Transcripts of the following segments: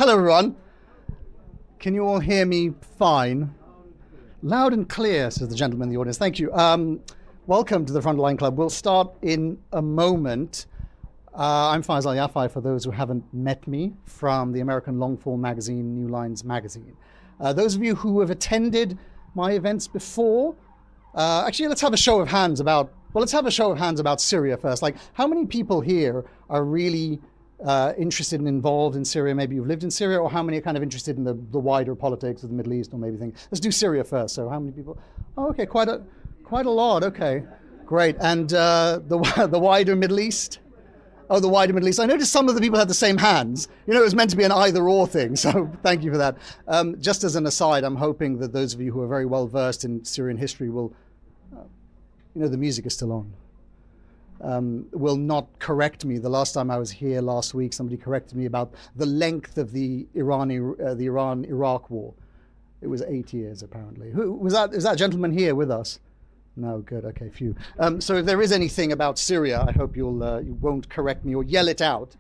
Hello, everyone. Can you all hear me fine? Loud and clear, says the gentleman in the audience. Thank you. Welcome to the Frontline Club. We'll start in a moment. I'm Faisal Yafai, for those who haven't met me, from the American long-form magazine, New Lines Magazine. Those of you who have attended my events before, actually, let's have a show of hands about Syria first. Like, how many people here are really interested and involved in Syria? Maybe you've lived in Syria, or how many are kind of interested in the wider politics of the Middle East, or maybe think, let's do Syria first. So how many people? Oh, okay, quite a lot. Okay, great. And the wider Middle East? Oh, the wider Middle East. I noticed some of the people had the same hands. You know, it was meant to be an either-or thing, so thank you for that. Just as an aside, I'm hoping that those of you who are very well versed in Syrian history will, the music is still on, will not correct me. The last time I was here last week, somebody corrected me about the length of the Iran-Iraq war. It was 8 years, apparently. Who was that? Is that gentleman here with us? No, good. Okay, phew. So if there is anything about Syria, I hope you won't correct me or yell it out.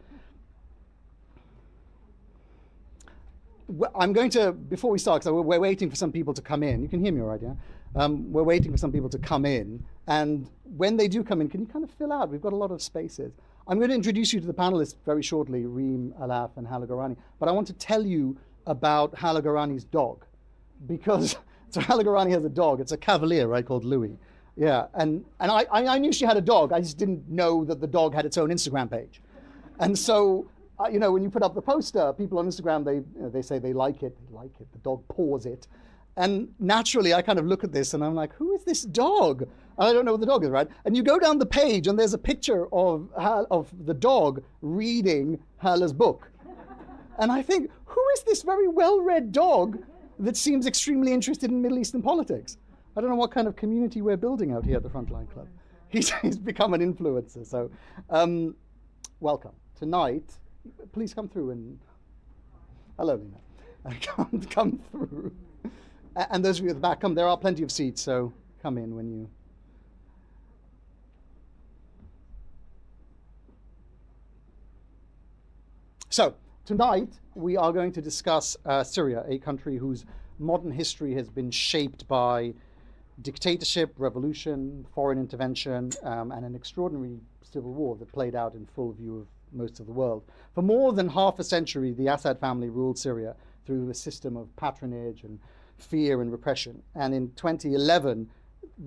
I'm going to, before we start, because we're waiting for some people to come in. You can hear me all right, yeah? We're waiting for some people to come in. And when they do come in, can you kind of fill out? We've got a lot of spaces. I'm going to introduce you to the panelists very shortly, Rime Allaf and Hala Garani. But I want to tell you about Hala Garani's dog. Because, so Hala Garani has a dog. It's a Cavalier, right, called Louis. Yeah, and I knew she had a dog. I just didn't know that the dog had its own Instagram page. And so, when you put up the poster, people on Instagram, they say they like it. The dog paws it. And naturally, I kind of look at this and I'm like, who is this dog? And I don't know what the dog is, right? And you go down the page and there's a picture of the dog reading Hala's book. And I think, who is this very well-read dog that seems extremely interested in Middle Eastern politics? I don't know what kind of community we're building out here at the Frontline Club. He's become an influencer. So welcome. Tonight, please come through and, hello, Nina. Come through. And those of you at the back, there are plenty of seats, so come in when you. So tonight, we are going to discuss Syria, a country whose modern history has been shaped by dictatorship, revolution, foreign intervention, and an extraordinary civil war that played out in full view of most of the world. For more than half a century, the Assad family ruled Syria through a system of patronage and fear and repression. And in 2011,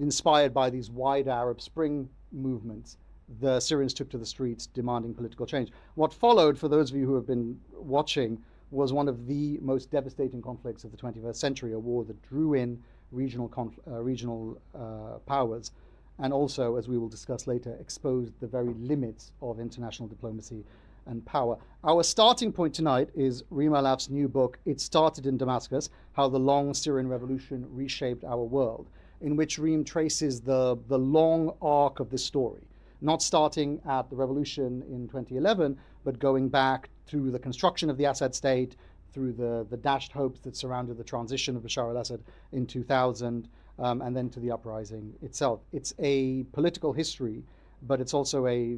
inspired by these wide Arab Spring movements, the Syrians took to the streets demanding political change. What followed, for those of you who have been watching, was one of the most devastating conflicts of the 21st century, a war that drew in regional powers, and also, as we will discuss later, exposed the very limits of international diplomacy and power. Our starting point tonight is Rime Allaf's new book, It Started in Damascus, How the Long Syrian Revolution Reshaped Our World, in which Rime traces the long arc of this story, not starting at the revolution in 2011, but going back through the construction of the Assad state, through the dashed hopes that surrounded the transition of Bashar Al Assad in 2000, and then to the uprising itself. It's a political history, but it's also a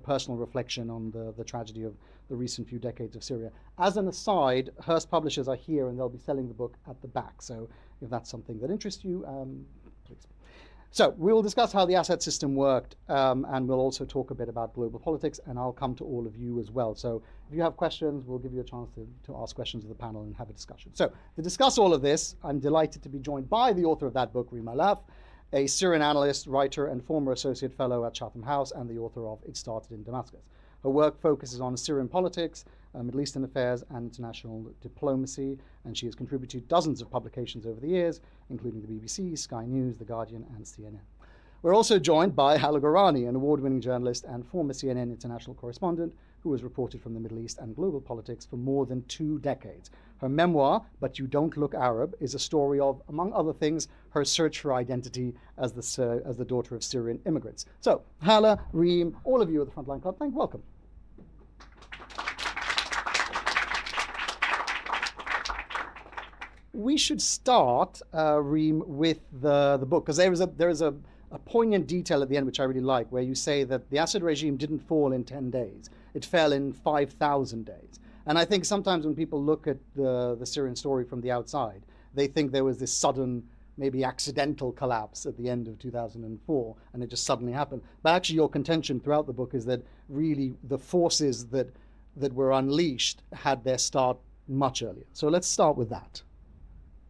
personal reflection on the tragedy of the recent few decades of Syria. As an aside, Hearst Publishers are here and they'll be selling the book at the back. So if that's something that interests you, please. So we will discuss how the Assad system worked, and we'll also talk a bit about global politics, and I'll come to all of you as well. So if you have questions, we'll give you a chance to ask questions of the panel and have a discussion. So to discuss all of this, I'm delighted to be joined by the author of that book, Rime Allaf, a Syrian analyst, writer, and former associate fellow at Chatham House, and the author of It Started in Damascus. Her work focuses on Syrian politics, Middle Eastern affairs, and international diplomacy, and she has contributed dozens of publications over the years, including the BBC, Sky News, The Guardian, and CNN. We're also joined by Hala Garani, an award-winning journalist and former CNN international correspondent who has reported from the Middle East and global politics for more than 2 decades. Her memoir, But You Don't Look Arab, is a story of, among other things, her search for identity as the daughter of Syrian immigrants. So, Hala, Rime, all of you at the Frontline Club, welcome. We should start, Rime, with the book, because there is a poignant detail at the end which I really like, where you say that the Assad regime didn't fall in 10 days. It fell in 5,000 days. And I think sometimes when people look at the Syrian story from the outside, they think there was this sudden, maybe accidental collapse at the end of 2004, and it just suddenly happened. But actually your contention throughout the book is that really the forces that were unleashed had their start much earlier. So let's start with that.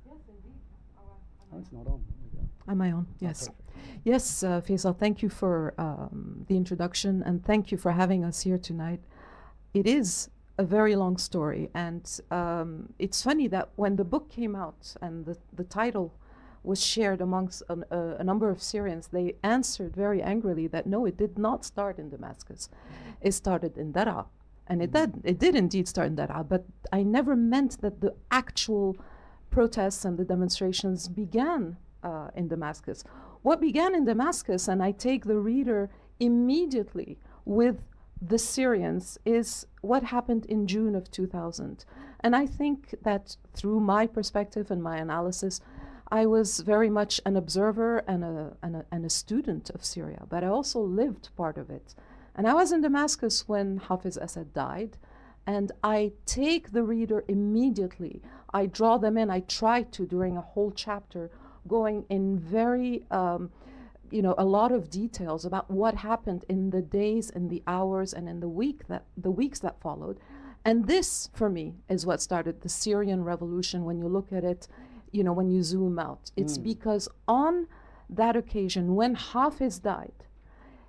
Yes, indeed. Oh, it's not on. There we go. Am I on? Yes. Oh, yes, Faisal, thank you for the introduction, and thank you for having us here tonight. It is a very long story, and it's funny that when the book came out and the title was shared amongst a number of Syrians, they answered very angrily that no, it did not start in Damascus. It started in Daraa. And it did indeed start in Daraa, but I never meant that the actual protests and the demonstrations began in Damascus. What began in Damascus, and I take the reader immediately with the Syrians, is what happened in June of 2000. And I think that through my perspective and my analysis, I was very much an observer and a student of Syria, but I also lived part of it. And I was in Damascus when Hafiz Assad died, and I take the reader immediately. I draw them in. I try to, during a whole chapter, going in very, a lot of details about what happened in the days and the hours and in the weeks that followed. And this, for me, is what started the Syrian revolution. When you look at it, when you zoom out, it's because on that occasion, when Hafiz died,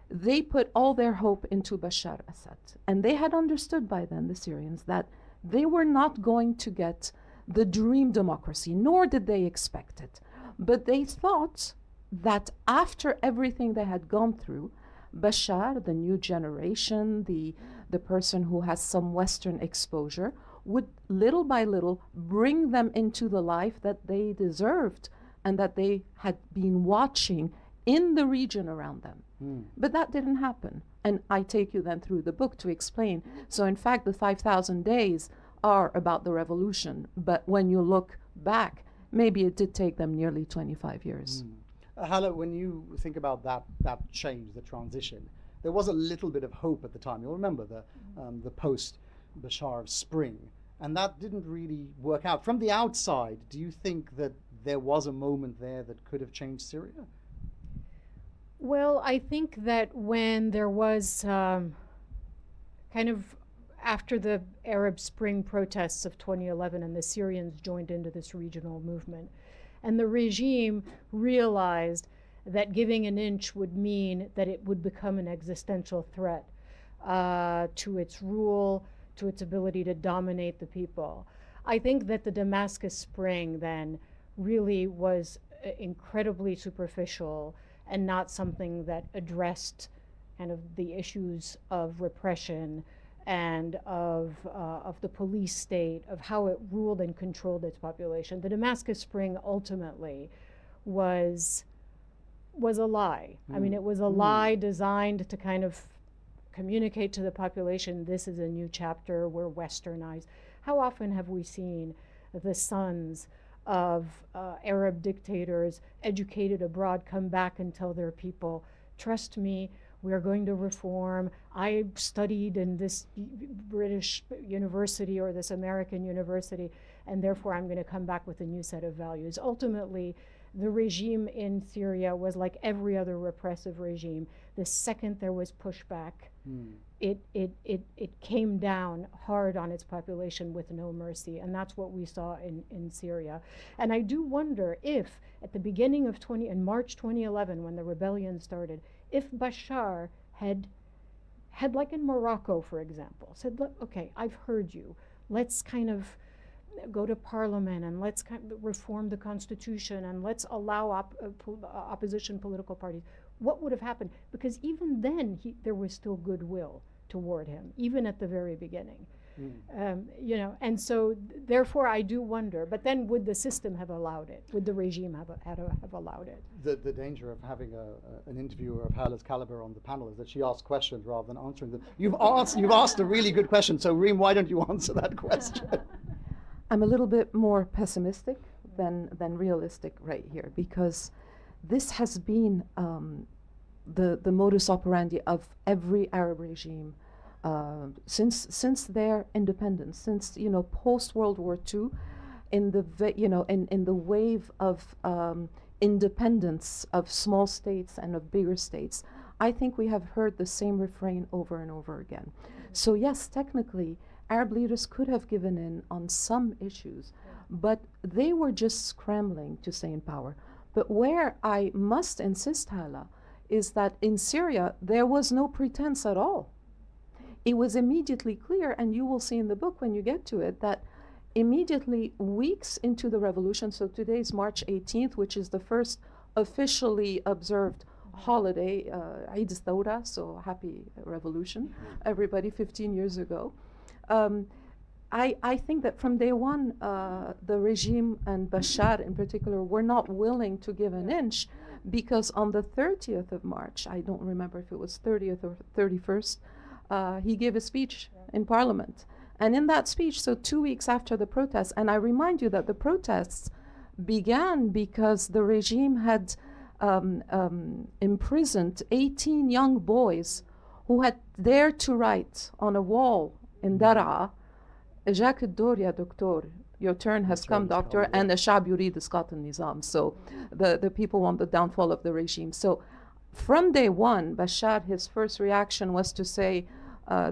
they put all their hope into Bashar Assad. And they had understood by then, the Syrians, that they were not going to get the dream democracy, nor did they expect it. But they thought that after everything they had gone through, Bashar, the new generation, the person who has some Western exposure, would little by little bring them into the life that they deserved and that they had been watching in the region around them. But that didn't happen. And I take you then through the book to explain. So in fact, the 5,000 days are about the revolution. But when you look back, maybe it did take them nearly 25 years. Hala, when you think about that change, the transition, there was a little bit of hope at the time. You'll remember the post-Bashar spring. And that didn't really work out. From the outside, do you think that there was a moment there that could have changed Syria? Well, I think that when there was kind of after the Arab Spring protests of 2011 and the Syrians joined into this regional movement, and the regime realized that giving an inch would mean that it would become an existential threat to its rule, to its ability to dominate the people. I think that the Damascus Spring then really was incredibly superficial and not something that addressed kind of the issues of repression and of the police state, of how it ruled and controlled its population. The Damascus Spring ultimately was a lie. I mean, it was a lie designed to kind of communicate to the population, this is a new chapter, we're westernized. How often have we seen the sons of Arab dictators educated abroad come back and tell their people, trust me, we are going to reform. I studied in this British university or this American university, and therefore I'm going to come back with a new set of values. Ultimately, the regime in Syria was like every other repressive regime. The second there was pushback, it came down hard on its population with no mercy, and that's what we saw in Syria. And I do wonder if at the beginning of in March 2011, when the rebellion started, if Bashar had like in Morocco, for example, said, look, okay, I've heard you, let's kind of go to parliament and let's kind of reform the constitution and let's allow opposition political parties, what would have happened? Because even then, there was still goodwill toward him, even at the very beginning. And so therefore I do wonder, but then would the system have allowed it? Would the regime have allowed it? The danger of having an interviewer of Hala's caliber on the panel is that she asks questions rather than answering them. You've asked a really good question, so Rime, why don't you answer that question? I'm a little bit more pessimistic than realistic right here, because this has been the modus operandi of every Arab regime since their independence, since post World War II, in the wave of independence of small states and of bigger states, I think we have heard the same refrain over and over again. So yes, technically, Arab leaders could have given in on some issues, but they were just scrambling to stay in power. But where I must insist, Hala, is that in Syria, there was no pretense at all. It was immediately clear, and you will see in the book when you get to it, that immediately weeks into the revolution, so today's March 18th, which is the first officially observed holiday, Eid al-Thawra, so happy revolution, everybody, 15 years ago. I think that from day one, the regime and Bashar in particular were not willing to give an inch, because on the 30th of March, I don't remember if it was 30th or 31st, he gave a speech in parliament. And in that speech, so 2 weeks after the protests, and I remind you that the protests began because the regime had imprisoned 18 young boys who had dared to write on a wall in Daraa, "Jacques الدور يا دكتور," your turn has come, doctor, and الشعب يريد إسقاط النظام. So the people want the downfall of the regime. So from day one, Bashar, his first reaction was to say,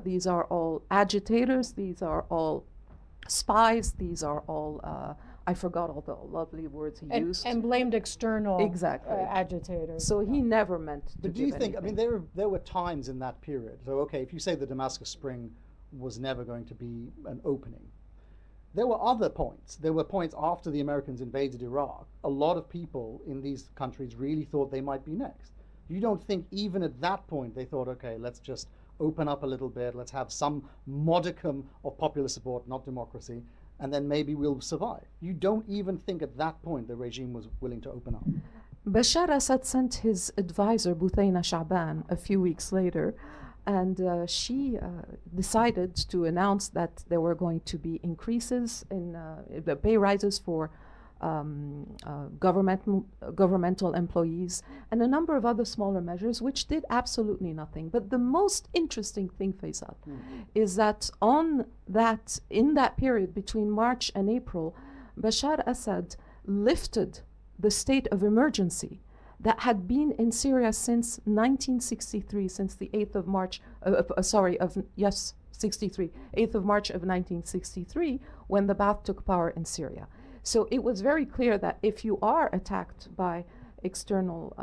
these are all agitators, these are all spies, these are all, I forgot all the lovely words he used. And blamed external Exactly. Agitators. So he never meant to But do give you think, anything. I mean, there were times in that period, so okay, if you say the Damascus Spring was never going to be an opening, there were other points. There were points after the Americans invaded Iraq. A lot of people in these countries really thought they might be next. You don't think even at that point they thought, okay, let's just open up a little bit, let's have some modicum of popular support, not democracy, and then maybe we'll survive. You don't even think at that point the regime was willing to open up. Bashar Assad sent his advisor, Buthaina Shaban, a few weeks later, and she decided to announce that there were going to be increases in the pay rises for governmental employees, and a number of other smaller measures, which did absolutely nothing. But the most interesting thing, Faisal, is that in that period between March and April, Bashar Assad lifted the state of emergency that had been in Syria since 1963, since the 8th of March, 63, 8th of March of 1963, when the Ba'ath took power in Syria. So it was very clear that if you are attacked by external,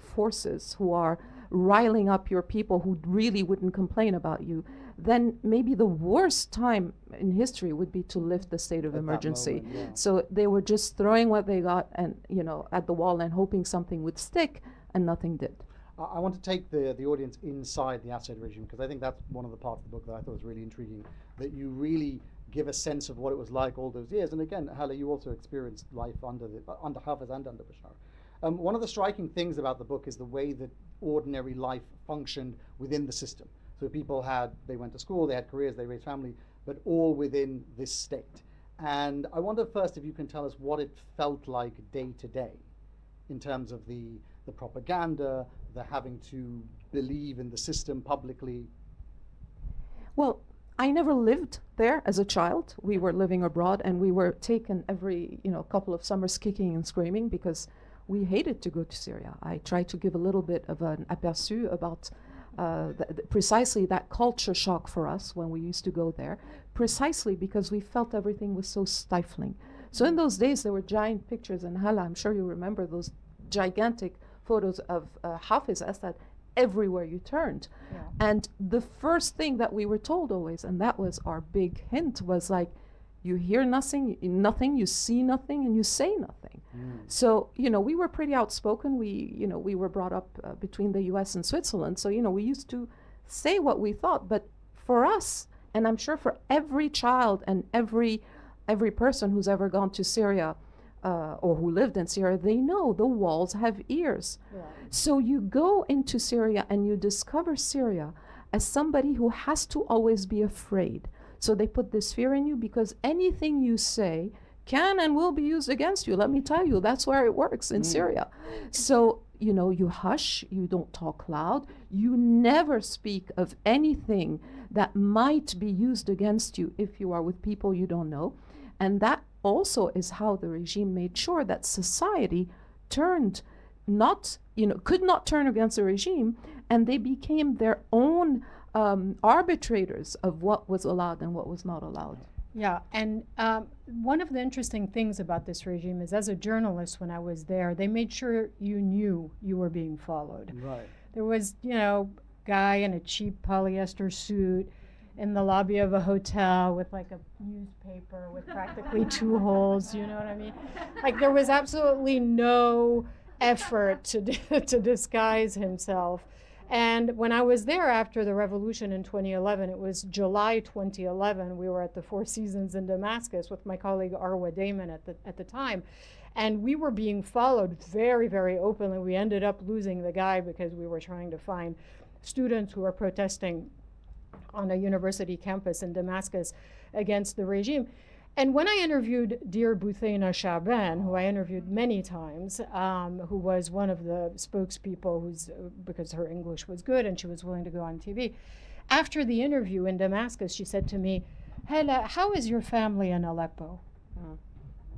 forces who are riling up your people who really wouldn't complain about you, then maybe the worst time in history would be to lift the state of emergency. Moment, yeah. So they were just throwing what they got and at the wall and hoping something would stick, and nothing did. I want to take the audience inside the Assad regime, because I think that's one of the parts of the book that I thought was really intriguing, that you really give a sense of what it was like all those years. And again, Hala, you also experienced life under Hafiz and under Bashar. One of the striking things about the book is the way that ordinary life functioned within the system. So people they went to school, they had careers, they raised family, but all within this state. And I wonder first if you can tell us what it felt like day to day in terms of the propaganda, the having to believe in the system publicly. Well, I never lived there as a child. We were living abroad, and we were taken every couple of summers kicking and screaming because we hated to go to Syria. I tried to give a little bit of an aperçu about precisely that culture shock for us when we used to go there, precisely because we felt everything was so stifling. So in those days, there were giant pictures, and Hala, I'm sure you remember those gigantic photos of Hafiz Assad everywhere you turned. Yeah. And the first thing that we were told always, and that was our big hint, was like, you hear nothing, you see nothing, and you say nothing. So, we were pretty outspoken. We were brought up between the US and Switzerland. So, we used to say what we thought. But for us, and I'm sure for every child and every person who's ever gone to Syria or who lived in Syria, they know the walls have ears. Yeah. So you go into Syria and you discover Syria as somebody who has to always be afraid. So they put this fear in you because anything you say can and will be used against you. Let me tell you, that's where it works in Syria. So, you hush, you don't talk loud, you never speak of anything that might be used against you if you are with people you don't know. And that also is how the regime made sure that society turned not, could not turn against the regime, and they became their own arbitrators of what was allowed and what was not allowed. Yeah, and one of the interesting things about this regime is, as a journalist, when I was there, they made sure you knew you were being followed. Right. There was, guy in a cheap polyester suit in the lobby of a hotel with like a newspaper with practically 2 holes, you know what I mean? Like, there was absolutely no effort to disguise himself. And when I was there after the revolution in 2011, it was July 2011, we were at the Four Seasons in Damascus with my colleague Arwa Damon at the time. And we were being followed very, very openly. We ended up losing the guy because we were trying to find students who were protesting on a university campus in Damascus against the regime. And when I interviewed dear Buthaina Shaban, who I interviewed many times, who was one of the spokespeople because her English was good and she was willing to go on TV, after the interview in Damascus, she said to me, Hela, how is your family in Aleppo?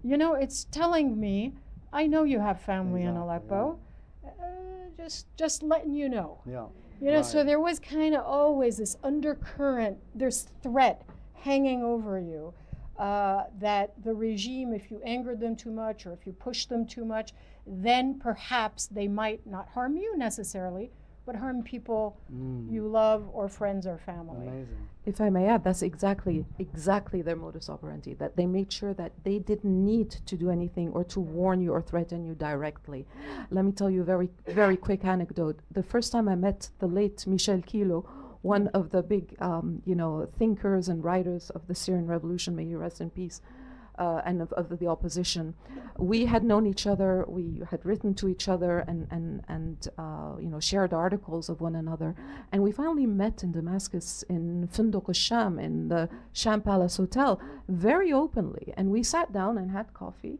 It's telling me, I know you have family in Aleppo, just letting you know. Yeah. So there was kind of always this undercurrent, there's threat hanging over you. That the regime, if you angered them too much or if you pushed them too much, then perhaps they might not harm you necessarily, but harm people you love or friends or family. Amazing. If I may add, that's exactly their modus operandi, that they made sure that they didn't need to do anything or to warn you or threaten you directly. Let me tell you a very, very quick anecdote. The first time I met the late Michel Kilo, one of the big, thinkers and writers of the Syrian revolution, may he rest in peace, and of the opposition. We had known each other, we had written to each other and shared articles of one another. And we finally met in Damascus in Funduq al-Sham, in the Sham Palace Hotel, very openly. And we sat down and had coffee.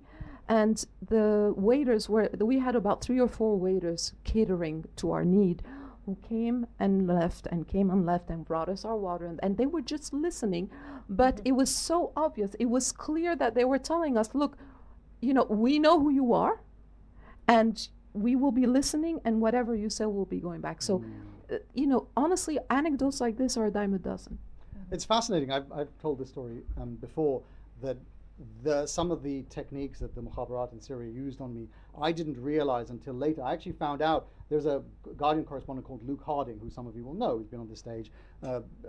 And the waiters we had about 3 or 4 waiters catering to our need, who came and left and brought us our water, and they were just listening. But it was so obvious, it was clear that they were telling us, look, we know who you are, and we will be listening, and whatever you say will be going back. So, honestly, anecdotes like this are a dime a dozen. It's fascinating. I've told this story before, that some of the techniques that the Mukhabarat in Syria used on me, I didn't realize until later. I actually found out there's a Guardian correspondent called Luke Harding, who some of you will know, he's been on this stage,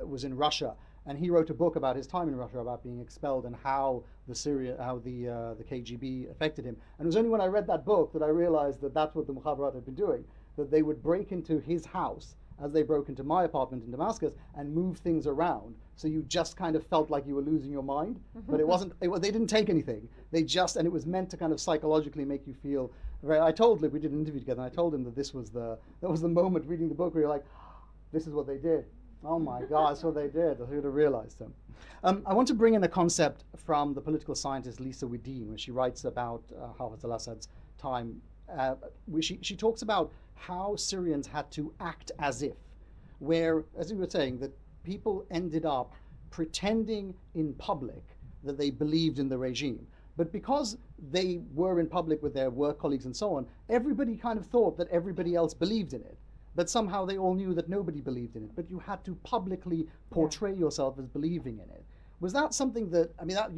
was in Russia, and he wrote a book about his time in Russia, about being expelled and how the KGB affected him. And it was only when I read that book that I realized that that's what the Mukhabarat had been doing, that they would break into his house as they broke into my apartment in Damascus and move things around. So you just kind of felt like you were losing your mind, but it wasn't, they didn't take anything. And it was meant to kind of psychologically make you feel, I told him, we did an interview together, and I told him that that was the moment reading the book where you're like, this is what they did. Oh my God, that's what they did. I should have realized them. I want to bring in a concept from the political scientist Lisa Wedeen, when she writes about Faisal Al Assad's time. She talks about how Syrians had to act as if, where, as you were saying, that people ended up pretending in public that they believed in the regime. But because they were in public with their work colleagues and so on, everybody kind of thought that everybody else believed in it. But somehow they all knew that nobody believed in it. But you had to publicly portray yourself as believing in it. Was that something that,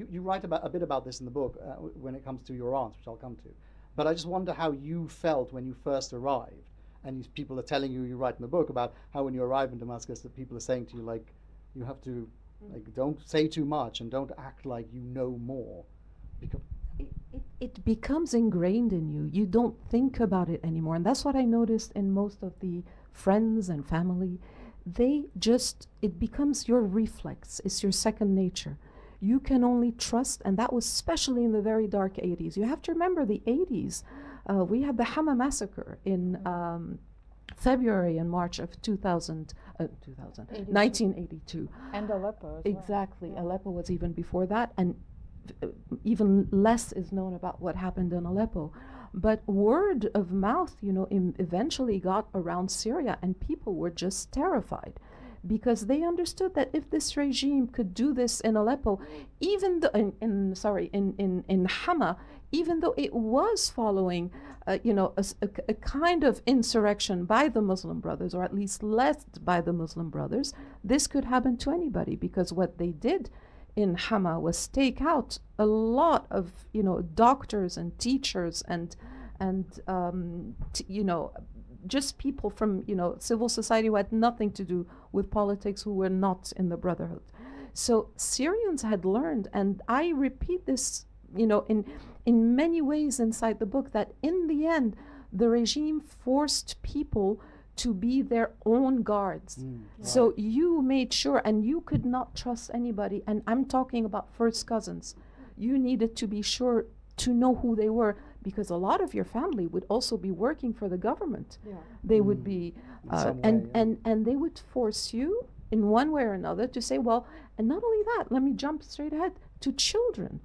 you write a bit about this in the book when it comes to your aunt, which I'll come to. But I just wonder how you felt when you first arrived. And these people are telling you write in the book about how when you arrive in Damascus that people are saying to you, like, you have to, don't say too much and don't act like you know more. Because it becomes ingrained in you. You don't think about it anymore. And that's what I noticed in most of the friends and family. It becomes your reflex. It's your second nature. You can only trust, and that was especially in the very dark 80s. You have to remember the 80s. We had the Hama massacre in February and March of 1982. And Aleppo as well. Exactly. Yeah. Aleppo was even before that, and even less is known about what happened in Aleppo. But word of mouth, eventually got around Syria, and people were just terrified because they understood that if this regime could do this in Aleppo, even though in Hama, even though it was following, a kind of insurrection by the Muslim Brothers, or at least led by the Muslim Brothers, this could happen to anybody, because what they did in Hama was take out a lot of doctors and teachers and just people from civil society who had nothing to do with politics, who were not in the Brotherhood. So Syrians had learned, and I repeat this in many ways inside the book, that in the end the regime forced people to be their own guards. So you made sure, and you could not trust anybody, and I'm talking about first cousins. You needed to be sure to know who they were, because a lot of your family would also be working for the government. They would be and they would force you in one way or another to say, well, and not only that, let me jump straight ahead to children.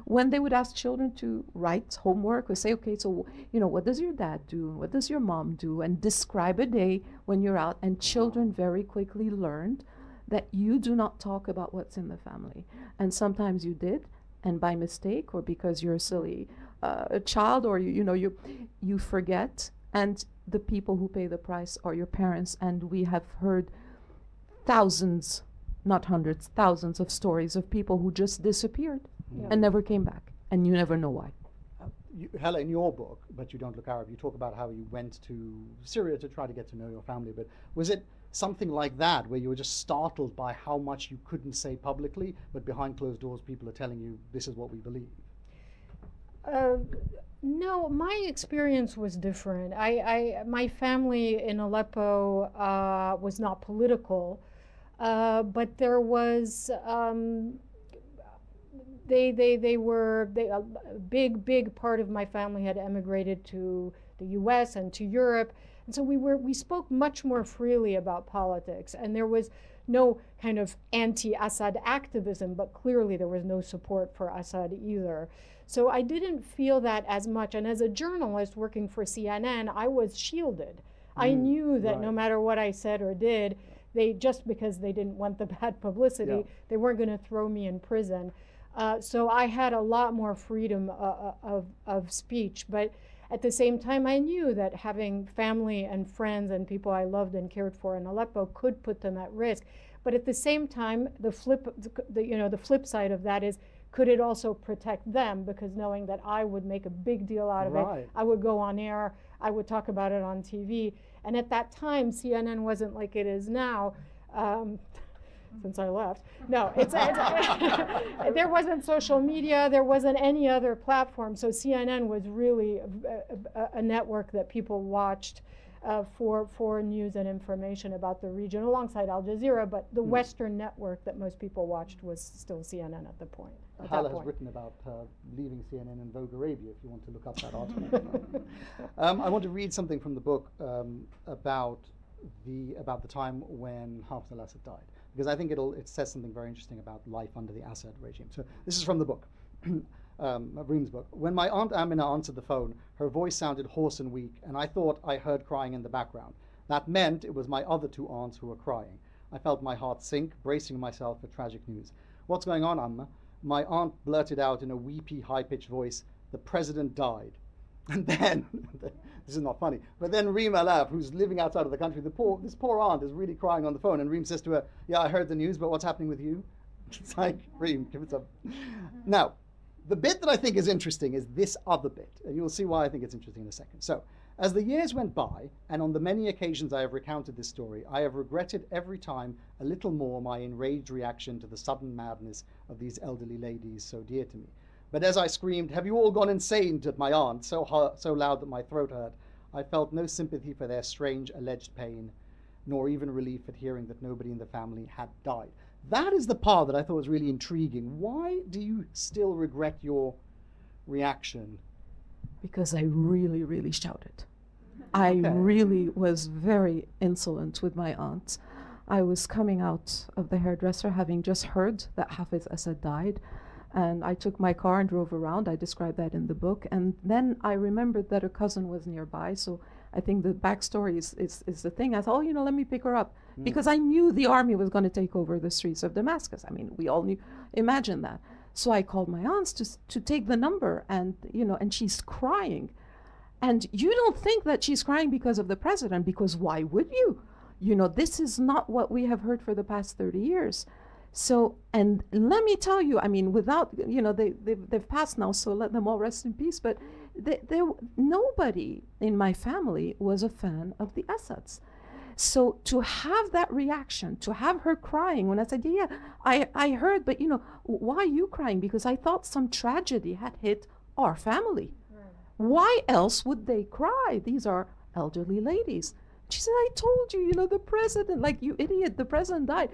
When they would ask children to write homework, or say, okay, so what does your dad do? What does your mom do? And describe a day when you're out. And children very quickly learned that you do not talk about what's in the family. And sometimes you did, and by mistake, or because you're a silly child, or you forget. And the people who pay the price are your parents. And we have heard thousands, not hundreds, thousands of stories of people who just disappeared and never came back, and you never know why. Hella, in your book, but you don't look Arab, you talk about how you went to Syria to try to get to know your family, but was it something like that, where you were just startled by how much you couldn't say publicly, but behind closed doors people are telling you, this is what we believe? No, my experience was different. My family in Aleppo was not political, but there was a big part of my family had emigrated to the U.S. and to Europe, and so we spoke much more freely about politics, and there was no kind of anti-Assad activism, but clearly there was no support for Assad either. So I didn't feel that as much, and as a journalist working for CNN, I was shielded. I knew that no matter what I said or did, just because they didn't want the bad publicity, they weren't going to throw me in prison. So I had a lot more freedom of speech, but at the same time, I knew that having family and friends and people I loved and cared for in Aleppo could put them at risk. But at the same time, the flip side of that is, could it also protect them? Because knowing that I would make a big deal out of it, I would go on air, I would talk about it on TV, and at that time, CNN wasn't like it is now. Since I left. No, there wasn't social media, there wasn't any other platform, so CNN was really a network that people watched for news and information about the region, alongside Al Jazeera, but the Western network that most people watched was still CNN at the point. Hala has written about leaving CNN and Vogue Arabia, if you want to look up that article. I want to read something from the book about the time when Hafiz al-Assad died, because I think it says something very interesting about life under the Assad regime. So this is from the book, Rime's book. When my Aunt Amina answered the phone, her voice sounded hoarse and weak, and I thought I heard crying in the background. That meant it was my other two aunts who were crying. I felt my heart sink, bracing myself for tragic news. What's going on, Amma? My aunt blurted out in a weepy, high-pitched voice, the president died. And then, this is not funny, but then Rime Allaf, who's living outside of the country, this poor aunt is really crying on the phone, and Rime says to her, yeah, I heard the news, but what's happening with you? It's like, Rime, give it up. Now, the bit that I think is interesting is this other bit, and you'll see why I think it's interesting in a second. So, as the years went by, and on the many occasions I have recounted this story, I have regretted every time a little more my enraged reaction to the sudden madness of these elderly ladies so dear to me. But as I screamed, have you all gone insane, at my aunt, so loud that my throat hurt, I felt no sympathy for their strange alleged pain, nor even relief at hearing that nobody in the family had died. That is the part that I thought was really intriguing. Why do you still regret your reaction? Because I really, really shouted. I really was very insolent with my aunt. I was coming out of the hairdresser having just heard that Hafiz Assad died. And I took my car and drove around. I described that in the book. And then I remembered that a cousin was nearby. So I think the backstory is the thing. I thought, let me pick her up. Because I knew the army was going to take over the streets of Damascus. I mean, we all knew, imagine that. So I called my aunts to take the number, and, and she's crying. And you don't think that she's crying because of the president, because why would you? This is not what we have heard for the past 30 years. So, and let me tell you, I mean, without, they've passed now, so let them all rest in peace, but nobody in my family was a fan of the Assads. So to have that reaction, to have her crying when I said, yeah, I heard, but why are you crying? Because I thought some tragedy had hit our family. Right. Why else would they cry? These are elderly ladies. She said, I told you, the president, like, you idiot, the president died.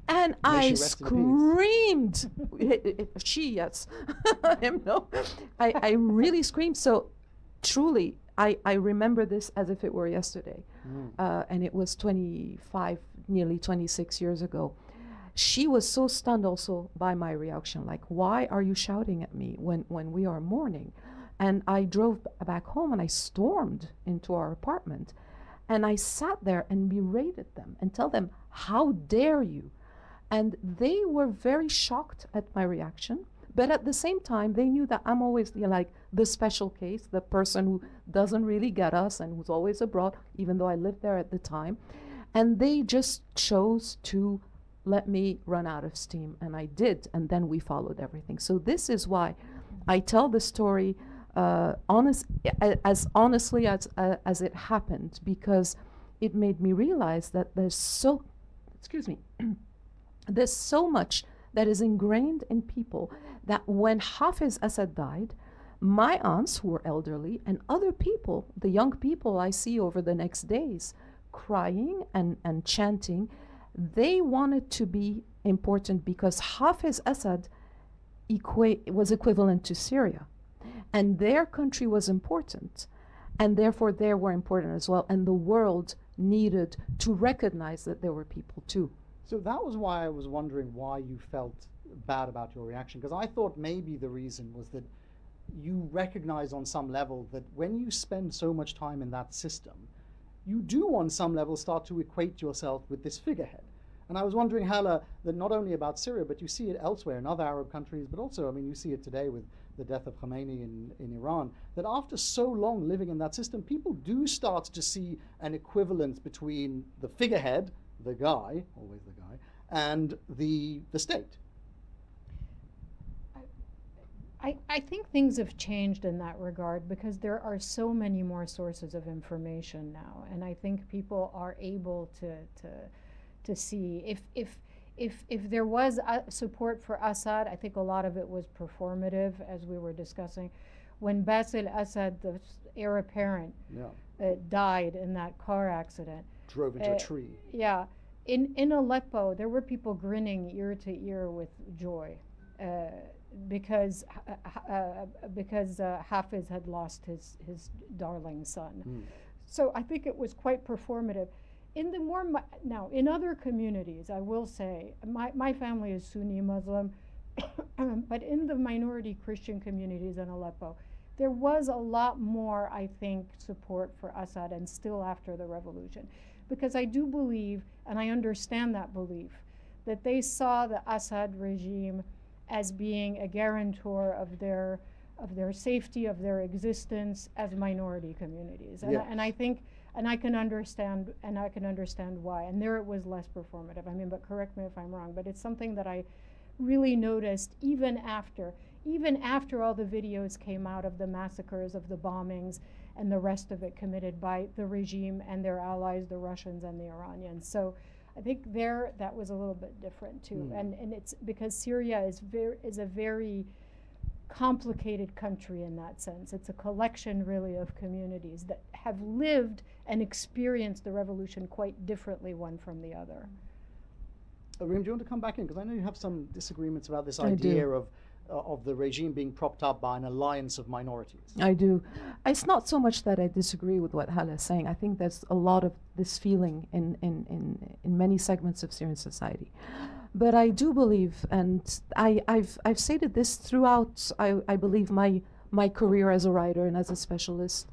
And I screamed. Yes. Him, no. I really screamed. So truly, I remember this as if it were yesterday. And it was 25, nearly 26 years ago. She was so stunned also by my reaction, like, why are you shouting at me when we are mourning? And I drove back home and I stormed into our apartment. And I sat there and berated them and tell them, how dare you? And they were very shocked at my reaction. But at the same time, they knew that I'm always the special case, the person who doesn't really get us and who's always abroad, even though I lived there at the time. And they just chose to let me run out of steam. And I did. And then we followed everything. So this is why I tell the story as honestly as it happened, because it made me realize that there's so much that is ingrained in people, that when Hafiz Assad died, my aunts, who were elderly, and other people, the young people I see over the next days, crying and chanting, they wanted to be important because Hafiz Assad was equivalent to Syria. And their country was important, and therefore they were important as well. And the world needed to recognize that there were people too. So that was why I was wondering why you felt bad about your reaction, because I thought maybe the reason was that you recognize on some level that when you spend so much time in that system, you do on some level start to equate yourself with this figurehead. And I was wondering, Hala, that not only about Syria, but you see it elsewhere in other Arab countries, but also, I mean, you see it today with the death of Khomeini in Iran, that after so long living in that system, people do start to see an equivalence between the figurehead, the guy, always the guy, and the state. I think things have changed in that regard because there are so many more sources of information now, and I think people are able to see if there was support for Assad. I think a lot of it was performative, as we were discussing. When Bashar Al Assad, the heir apparent, died in that car accident, drove into a tree. Yeah, in Aleppo, there were people grinning ear to ear with joy. Because Hafiz had lost his darling son. So I think it was quite performative. Now, in other communities, I will say, my family is Sunni Muslim, but in the minority Christian communities in Aleppo, there was a lot more, I think, support for Assad, and still after the revolution. Because I do believe, and I understand that belief, that they saw the Assad regime as being a guarantor of their safety, of their existence as minority communities. And I think, and I can understand why. And there it was less performative. I mean, but correct me if I'm wrong, but it's something that I really noticed even after all the videos came out of the massacres, of the bombings, and the rest of it committed by the regime and their allies, the Russians and the Iranians. So I think that was a little bit different too. And it's because Syria is a very complicated country in that sense. It's a collection really of communities that have lived and experienced the revolution quite differently one from the other. Rime, do you want to come back in? Because I know you have some disagreements about this idea of the regime being propped up by an alliance of minorities. I do. It's not so much that I disagree with what Hala is saying. I think there's a lot of this feeling in many segments of Syrian society. But I do believe, and I've stated this throughout, I believe, my career as a writer and as a specialist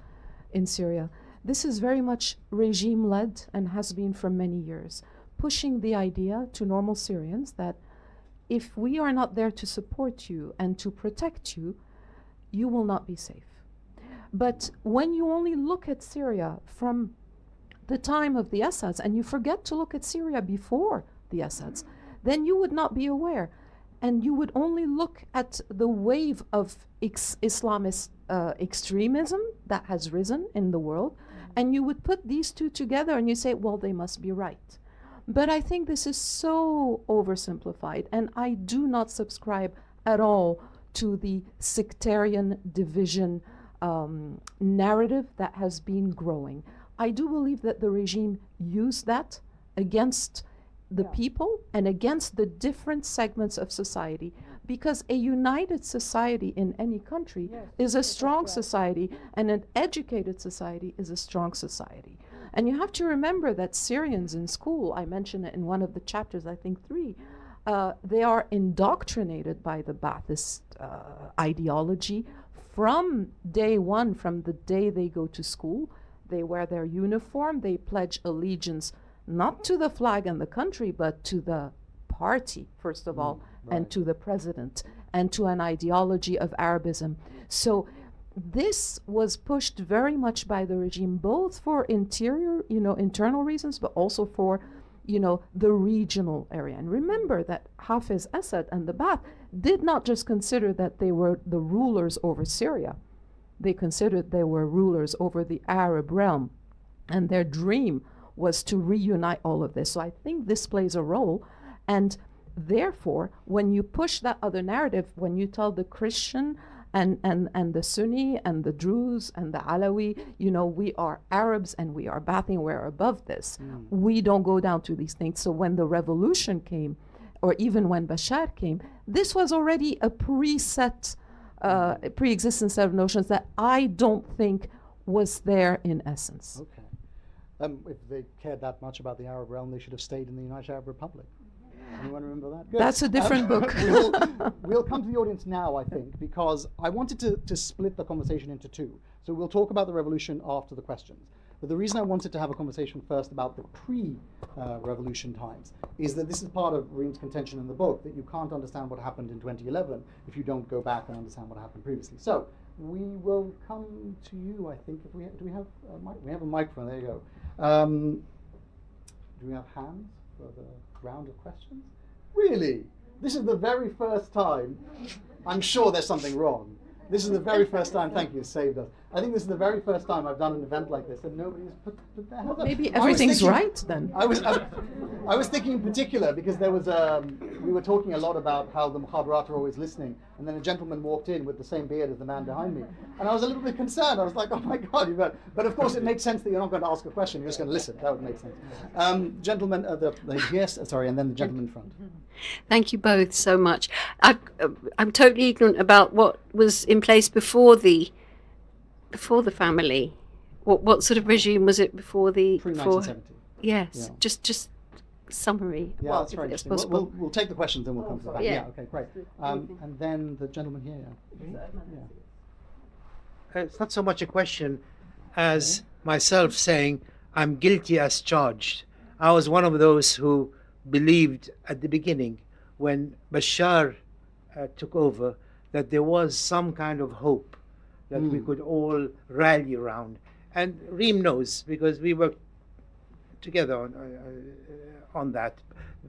in Syria. This is very much regime-led and has been for many years, pushing the idea to normal Syrians that if we are not there to support you and to protect you, you will not be safe. But when you only look at Syria from the time of the Assads, and you forget to look at Syria before the Assads, then you would not be aware. And you would only look at the wave of Islamist extremism that has risen in the world, and you would put these two together and you say, well, they must be right. But I think this is so oversimplified, and I do not subscribe at all to the sectarian division narrative that has been growing. I do believe that the regime used that against the people and against the different segments of society, because a united society in any country is a strong society, and an educated society is a strong society. And you have to remember that Syrians in school, I mentioned it in one of the chapters, I think 3, they are indoctrinated by the Ba'athist ideology from day one, from the day they go to school. They wear their uniform, they pledge allegiance not to the flag and the country, but to the party, first of all, and to the president, and to an ideology of Arabism. So this was pushed very much by the regime, both for internal reasons, but also for, the regional area. And remember that Hafiz Assad and the Ba'ath did not just consider that they were the rulers over Syria. They considered they were rulers over the Arab realm, and their dream was to reunite all of this. So I think this plays a role, and therefore, when you push that other narrative, when you tell the Christian and the Sunni and the Druze and the Alawi, we are Arabs and we are Ba'athi, we're above this. We don't go down to these things. So when the revolution came, or even when Bashar came, this was already a preset, pre-existent set of notions that I don't think was there in essence. Okay. If they cared that much about the Arab realm, they should have stayed in the United Arab Republic. Anyone remember that? Good. That's a different book. We'll come to the audience now, I think, because I wanted to split the conversation into 2. So we'll talk about the revolution after the questions. But the reason I wanted to have a conversation first about the pre-revolution times is that this is part of Rime's contention in the book, that you can't understand what happened in 2011 if you don't go back and understand what happened previously. So we will come to you, I think. Do we have a mic? We have a microphone. There you go. Do we have hands for the round of questions? Really? This is the very first time. I'm sure there's something wrong. This is the very first time. Thank you, saved us. I think this is the very first time I've done an event like this and nobody's put their hands up. Maybe everything's right then. I was thinking in particular because there was we were talking a lot about how the Mukhabarat are always listening, and then a gentleman walked in with the same beard as the man behind me, and I was a little bit concerned. I was like, oh my God, but of course it makes sense that you're not going to ask a question, you're just going to listen. That would make sense. Gentleman, yes, sorry, and then the gentleman in front. Thank you both so much. I'm totally ignorant about what was in place before the family. What sort of regime was it before the Pre-1970? Yes, Yeah. just summary. Yeah, well, that's very if it's interesting. possible. We'll take the questions and we'll come to the back. Yeah. Yeah, okay, great. And then the gentleman here. Yeah. It's not so much a question as myself saying I'm guilty as charged. I was one of those who believed at the beginning when Bashar took over that there was some kind of hope that we could all rally around. And Rime knows, because we worked together on that,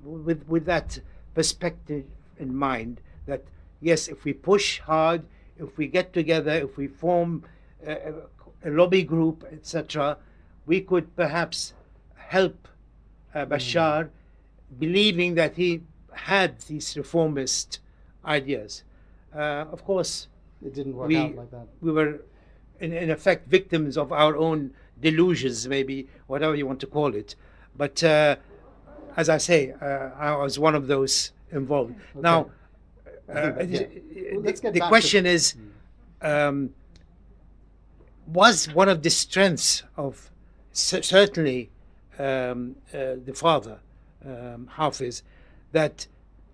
with that perspective in mind, that yes, if we push hard, if we get together, if we form a lobby group, etc., we could perhaps help Bashar, believing that he had these reformist ideas. Of course, It didn't work out like that. we were in effect victims of our own delusions, maybe, whatever you want to call it. But as I say, I was one of those involved. Okay. Now, Let's get the back question is, was one of the strengths of certainly the father, Hafiz, that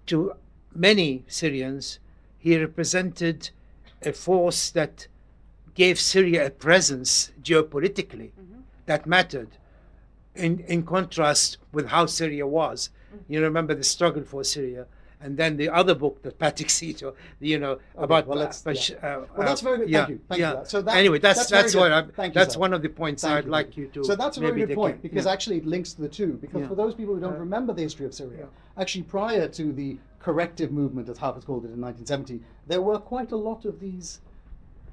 to many Syrians, he represented a force that gave Syria a presence geopolitically that mattered, in contrast with how Syria was. You remember the struggle for Syria, and then the other book that Patrick Sito, about. Well, that's very good. Thank you. Thank you for that. So anyway, that's very good. what Thank you, that's sir. one of the points Thank I'd you. like you to. So that's a very maybe good point, take- because yeah. actually it links to the two. Because Yeah. for those people who don't remember the history of Syria, actually prior to the corrective movement, as Hafiz called it, in 1970, there were quite a lot of these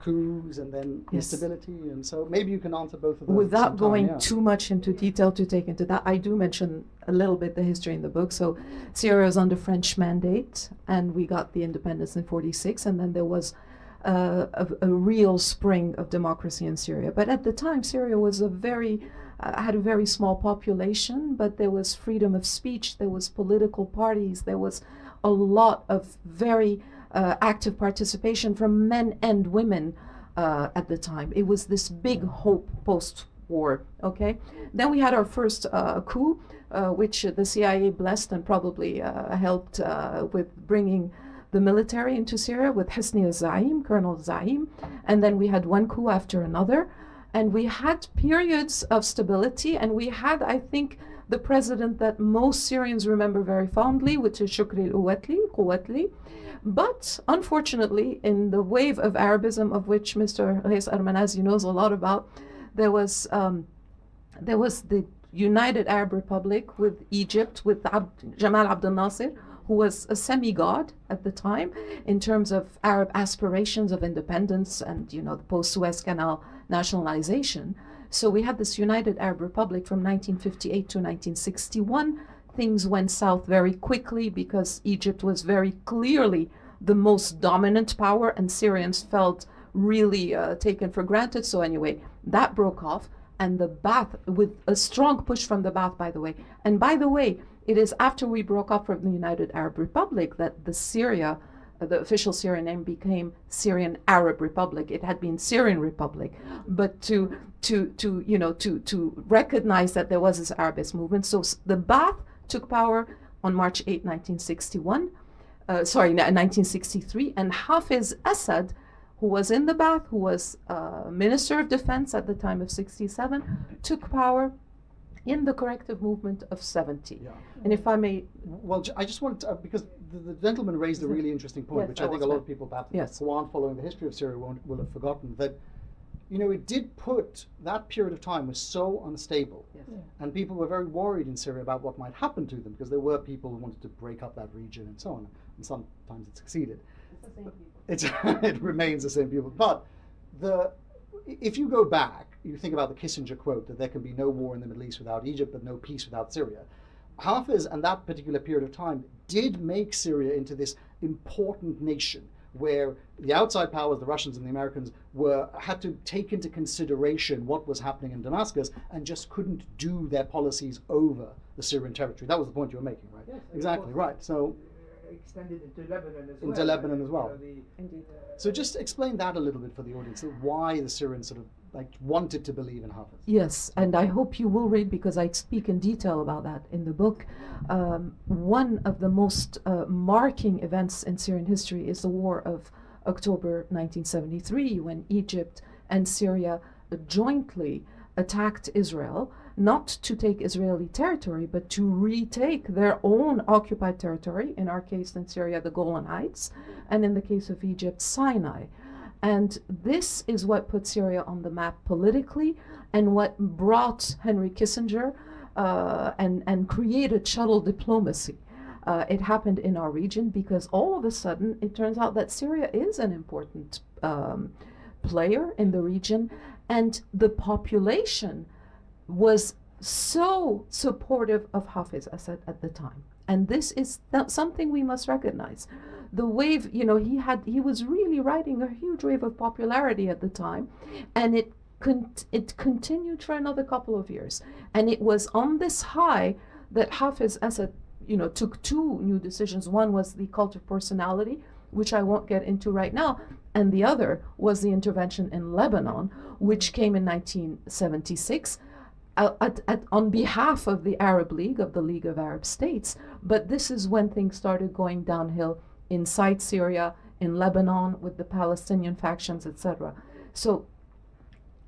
coups and then Yes. instability, and so maybe you can answer both of those. Without at the same going time, yeah. too much into detail to take into that, I do mention a little bit the history in the book. So Syria was under French mandate, and we got the independence in 46, and then there was a real spring of democracy in Syria. But at the time, Syria was had a very small population, but there was freedom of speech, there was political parties, there was a lot of very active participation from men and women at the time. It was this big hope post-war, okay? Then we had our first coup, which the CIA blessed and probably helped with bringing the military into Syria with Hosni al-Zaim, Colonel Zaim, and then we had one coup after another, and we had periods of stability, and we had, I think, the president that most Syrians remember very fondly, which is Shukri al-Quwatli. But unfortunately, in the wave of Arabism, of which Mr. Reis Armanazi knows a lot about, there was the United Arab Republic with Egypt, with Jamal Abdel Nasser, who was a semi-god at the time in terms of Arab aspirations of independence and, the post-Suez Canal nationalization. So we had this United Arab Republic from 1958 to 1961. Things went south very quickly because Egypt was very clearly the most dominant power, and Syrians felt really taken for granted. So anyway, that broke off, and the Ba'ath, with a strong push from the Ba'ath, by the way. And by the way, it is after we broke off from the United Arab Republic that the official Syrian name became Syrian Arab Republic. It had been Syrian Republic, but to recognize that there was this Arabist movement. So the Ba'ath took power on March 8, 1963, and Hafiz Assad, who was in the Ba'ath, who was Minister of Defense at the time of 67, took power in the corrective movement of 70. Yeah. And if I may... Well, I just wanted to, because the gentleman raised a really interesting point, Yes, which I think a lot of people perhaps Yes. who aren't following the history of Syria will have forgotten, that it did put, that period of time was so unstable, Yes. and people were very worried in Syria about what might happen to them, because there were people who wanted to break up that region and so on, and sometimes it succeeded. It remains the same people. But if you go back, you think about the Kissinger quote that there can be no war in the Middle East without Egypt, but no peace without Syria. Hafiz and that particular period of time did make Syria into this important nation where the outside powers, the Russians and the Americans, had to take into consideration what was happening in Damascus and just couldn't do their policies over the Syrian territory. That was the point you were making, right? Yes, exactly, right. So extended into Lebanon as well. Into Lebanon as well. Indeed. So just explain that a little bit for the audience, why the Syrians sort of wanted to believe in Hafiz. Yes, and I hope you will read, because I speak in detail about that in the book. One of the most marking events in Syrian history is the War of October 1973, when Egypt and Syria jointly attacked Israel, not to take Israeli territory, but to retake their own occupied territory, in our case in Syria, the Golan Heights, and in the case of Egypt, Sinai. And this is what put Syria on the map politically, and what brought Henry Kissinger and created shuttle diplomacy. It happened in our region because all of a sudden it turns out that Syria is an important player in the region, and the population was so supportive of Hafiz Assad at the time. And this is something we must recognize. The wave, he was really riding a huge wave of popularity at the time, and it continued for another couple of years. And it was on this high that Hafiz Assad, took two new decisions. One was the cult of personality, which I won't get into right now, and the other was the intervention in Lebanon, which came in 1976. on behalf of the Arab League, of the League of Arab States. But this is when things started going downhill inside Syria, in Lebanon, with the Palestinian factions, etc. So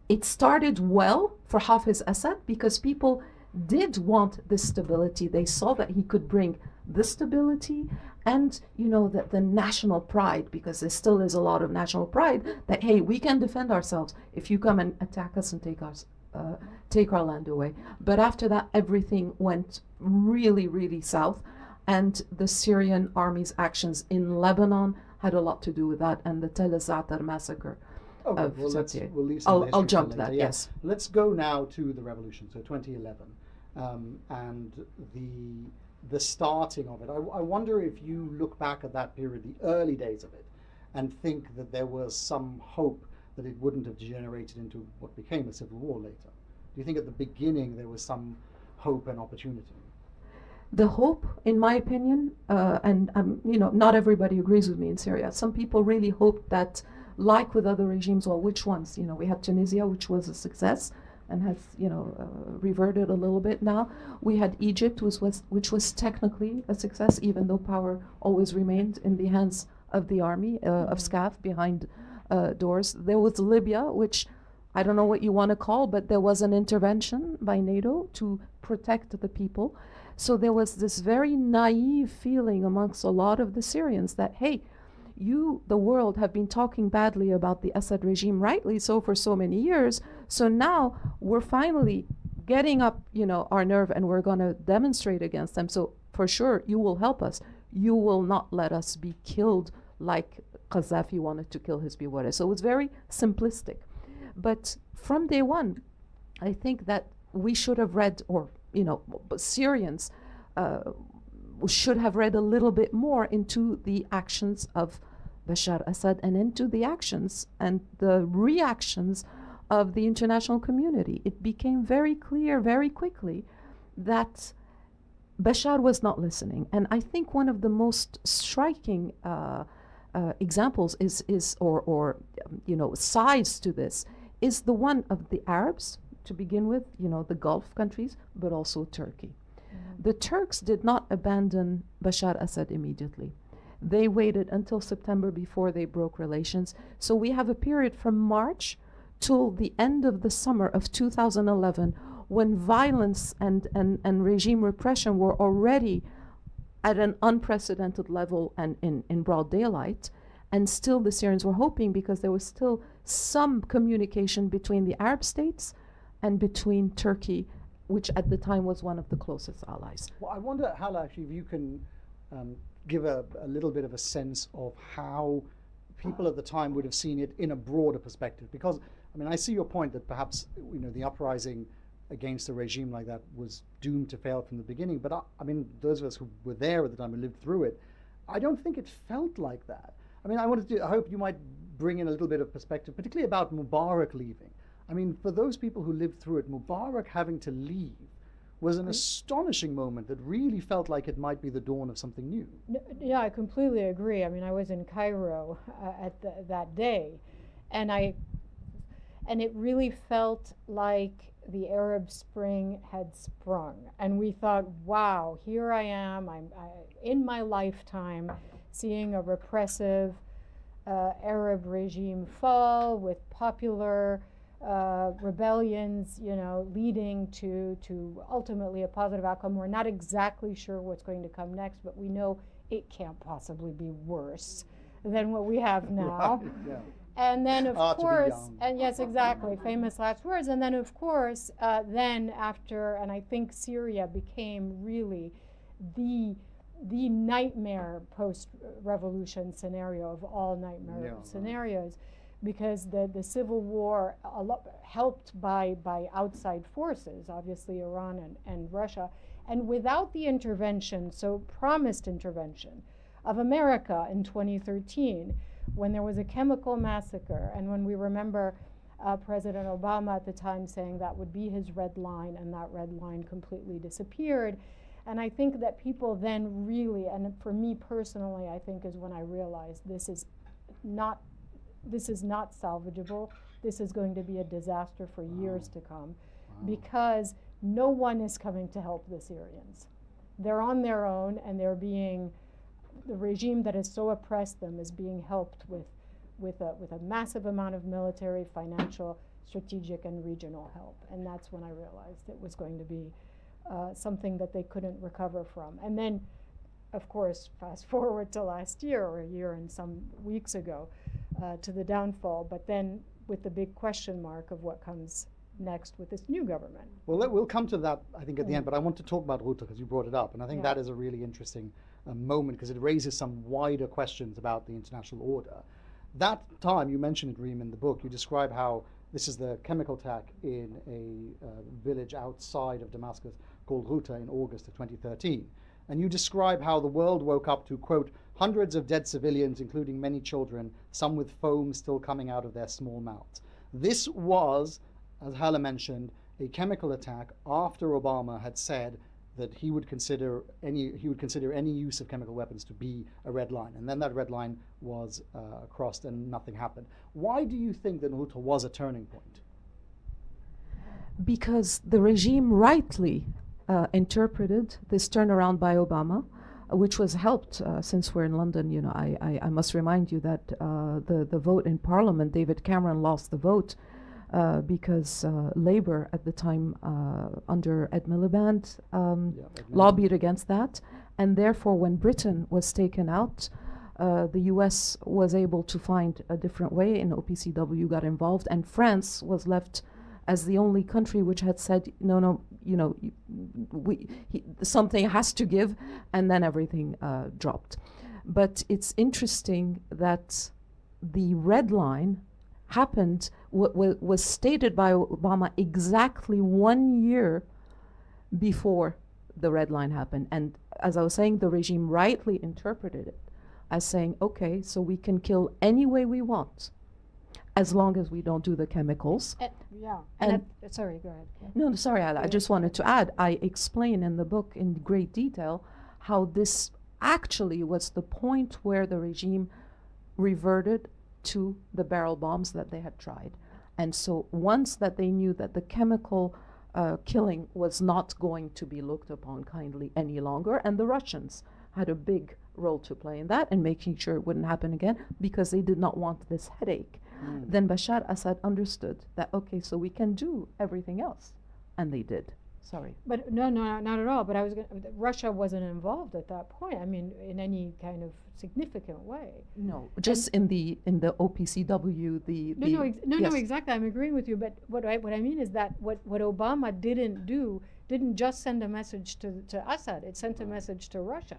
it started well for Hafiz Assad because people did want this stability. They saw that he could bring the stability and, you know, that the national pride, because there still is a lot of national pride that, hey, we can defend ourselves if you come and attack us and take our land away. But after that, everything went really, really south. And the Syrian army's actions in Lebanon had a lot to do with that, and the Tel Zatar massacre. Okay, well, we'll leave some of the I'll history jump for that, later. Yeah. yes. Let's go now to the revolution, so 2011, and the starting of it. I wonder if you look back at that period, the early days of it, and think that there was some hope that it wouldn't have degenerated into what became a civil war later. Do you think at the beginning there was some hope and opportunity? The hope, in my opinion, and you know, not everybody agrees with me in Syria. Some people really hoped that, like with other regimes, well, which ones? You know, we had Tunisia, which was a success and has, you know, reverted a little bit now. We had Egypt, which was technically a success, even though power always remained in the hands of the army, of SCAF, behind doors. There was Libya, which I don't know what you want to call, but there was an intervention by NATO to protect the people. So there was this very naive feeling amongst a lot of the Syrians that, hey, you, the world, have been talking badly about the Assad regime, rightly so, for so many years. So now we're finally getting up, you know, our nerve, and we're going to demonstrate against them. So for sure, you will help us. You will not let us be killed like Qaddafi wanted to kill Hizbi Ut-Tahrir. So it was very simplistic. But from day one, I think that we should have read, or, you know, Syrians should have read a little bit more into the actions of Bashar Assad and into the actions and the reactions of the international community. It became very clear very quickly that Bashar was not listening. And I think one of the most striking examples or you know, sides to this is the one of the Arabs, to begin with, you know, the Gulf countries, but also Turkey. The Turks did not abandon Bashar Assad immediately. They waited until September before they broke relations. So we have a period from March till the end of the summer of 2011 when violence and regime repression were already at an unprecedented level and in broad daylight. And still the Syrians were hoping, because there was still some communication between the Arab states and between Turkey, which at the time was one of the closest allies. Well, I wonder, Hala, actually, if you can give a little bit of a sense of how people at the time would have seen it in a broader perspective. Because, I mean, I see your point that perhaps, you know, the uprising against a regime like that was doomed to fail from the beginning. But I mean, those of us who were there at the time and lived through it, I don't think it felt like that. I mean, I hope you might bring in a little bit of perspective, particularly about Mubarak leaving. I mean, for those people who lived through it, Mubarak having to leave was an astonishing moment that really felt like it might be the dawn of something new. Yeah, I completely agree. I mean, I was in Cairo that day, and it really felt like the Arab Spring had sprung, and we thought, wow, here I am. I'm in my lifetime seeing a repressive Arab regime fall with popular rebellions, you know, leading to ultimately a positive outcome. We're not exactly sure what's going to come next, but we know it can't possibly be worse than what we have now. Right, yeah. And then, of course, to be young. and yes, exactly, famous last words. And then, of course, then after, and I think Syria became really the nightmare post-revolution scenario of all nightmare scenarios, because the civil war, helped by outside forces, obviously Iran and Russia, and without the intervention, so promised intervention, of America in 2013, when there was a chemical massacre, and when we remember President Obama at the time saying that would be his red line, and that red line completely disappeared. And I think that people then really, and for me personally, I think is when I realized this is not salvageable. This is going to be a disaster for years to come. because no one is coming to help the Syrians. They're on their own, and the regime that has so oppressed them is being helped with a massive amount of military, financial, strategic, and regional help. And that's when I realized it was going to be something that they couldn't recover from. And then, of course, fast forward to last year, or a year and some weeks ago, to the downfall, but then with the big question mark of what comes next with this new government. Well, we'll come to that, I think, at the end, but I want to talk about Ghouta because you brought it up, and I think that is a really interesting moment because it raises some wider questions about the international order. That time, you mentioned it, Rime, in the book, you describe how this is the chemical attack in a village outside of Damascus called Ghouta in August of 2013. And you describe how the world woke up to, quote, hundreds of dead civilians, including many children, some with foam still coming out of their small mouths. This was, as Hala mentioned, a chemical attack after Obama had said that he would consider any use of chemical weapons to be a red line. And then that red line was crossed and nothing happened. Why do you think that Ghouta was a turning point? Because the regime rightly interpreted this turnaround by Obama, which was helped, since we're in London, you know, I must remind you that the vote in Parliament, David Cameron lost the vote because Labour at the time under Ed Miliband lobbied against that. And therefore, when Britain was taken out, the US was able to find a different way, and OPCW got involved, and France was left as the only country which had said, no, you know, something has to give, and then everything dropped. But it's interesting that the red line happened, was stated by Obama exactly 1 year before the red line happened. And as I was saying, the regime rightly interpreted it as saying, okay, so we can kill any way we want, as long as we don't do the chemicals. Sorry, go ahead. No, sorry, I just wanted to add, I explain in the book in great detail how this actually was the point where the regime reverted to the barrel bombs that they had tried. And so once that they knew that the chemical killing was not going to be looked upon kindly any longer, and the Russians had a big role to play in that and making sure it wouldn't happen again because they did not want this headache. Then Bashar Assad understood that, okay, so we can do everything else. And they did. Sorry. But no, not at all. But Russia wasn't involved at that point. I mean, in any kind of significant way. No, just in the OPCW, No, exactly. I'm agreeing with you. But what I mean is that what Obama didn't just send a message to Assad. It sent a message to Russia.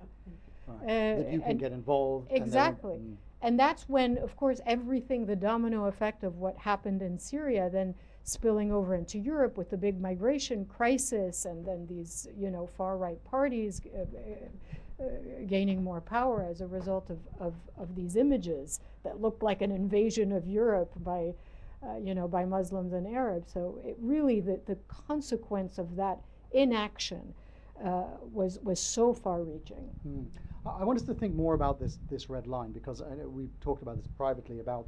That you can get involved. Exactly. And that's when, of course, everything, the domino effect of what happened in Syria, then spilling over into Europe with the big migration crisis, and then these, you know, far-right parties gaining more power as a result of these images that looked like an invasion of Europe by Muslims and Arabs. So it really, the consequence of that inaction was so far-reaching. I want us to think more about this red line, because we've talked about this privately, about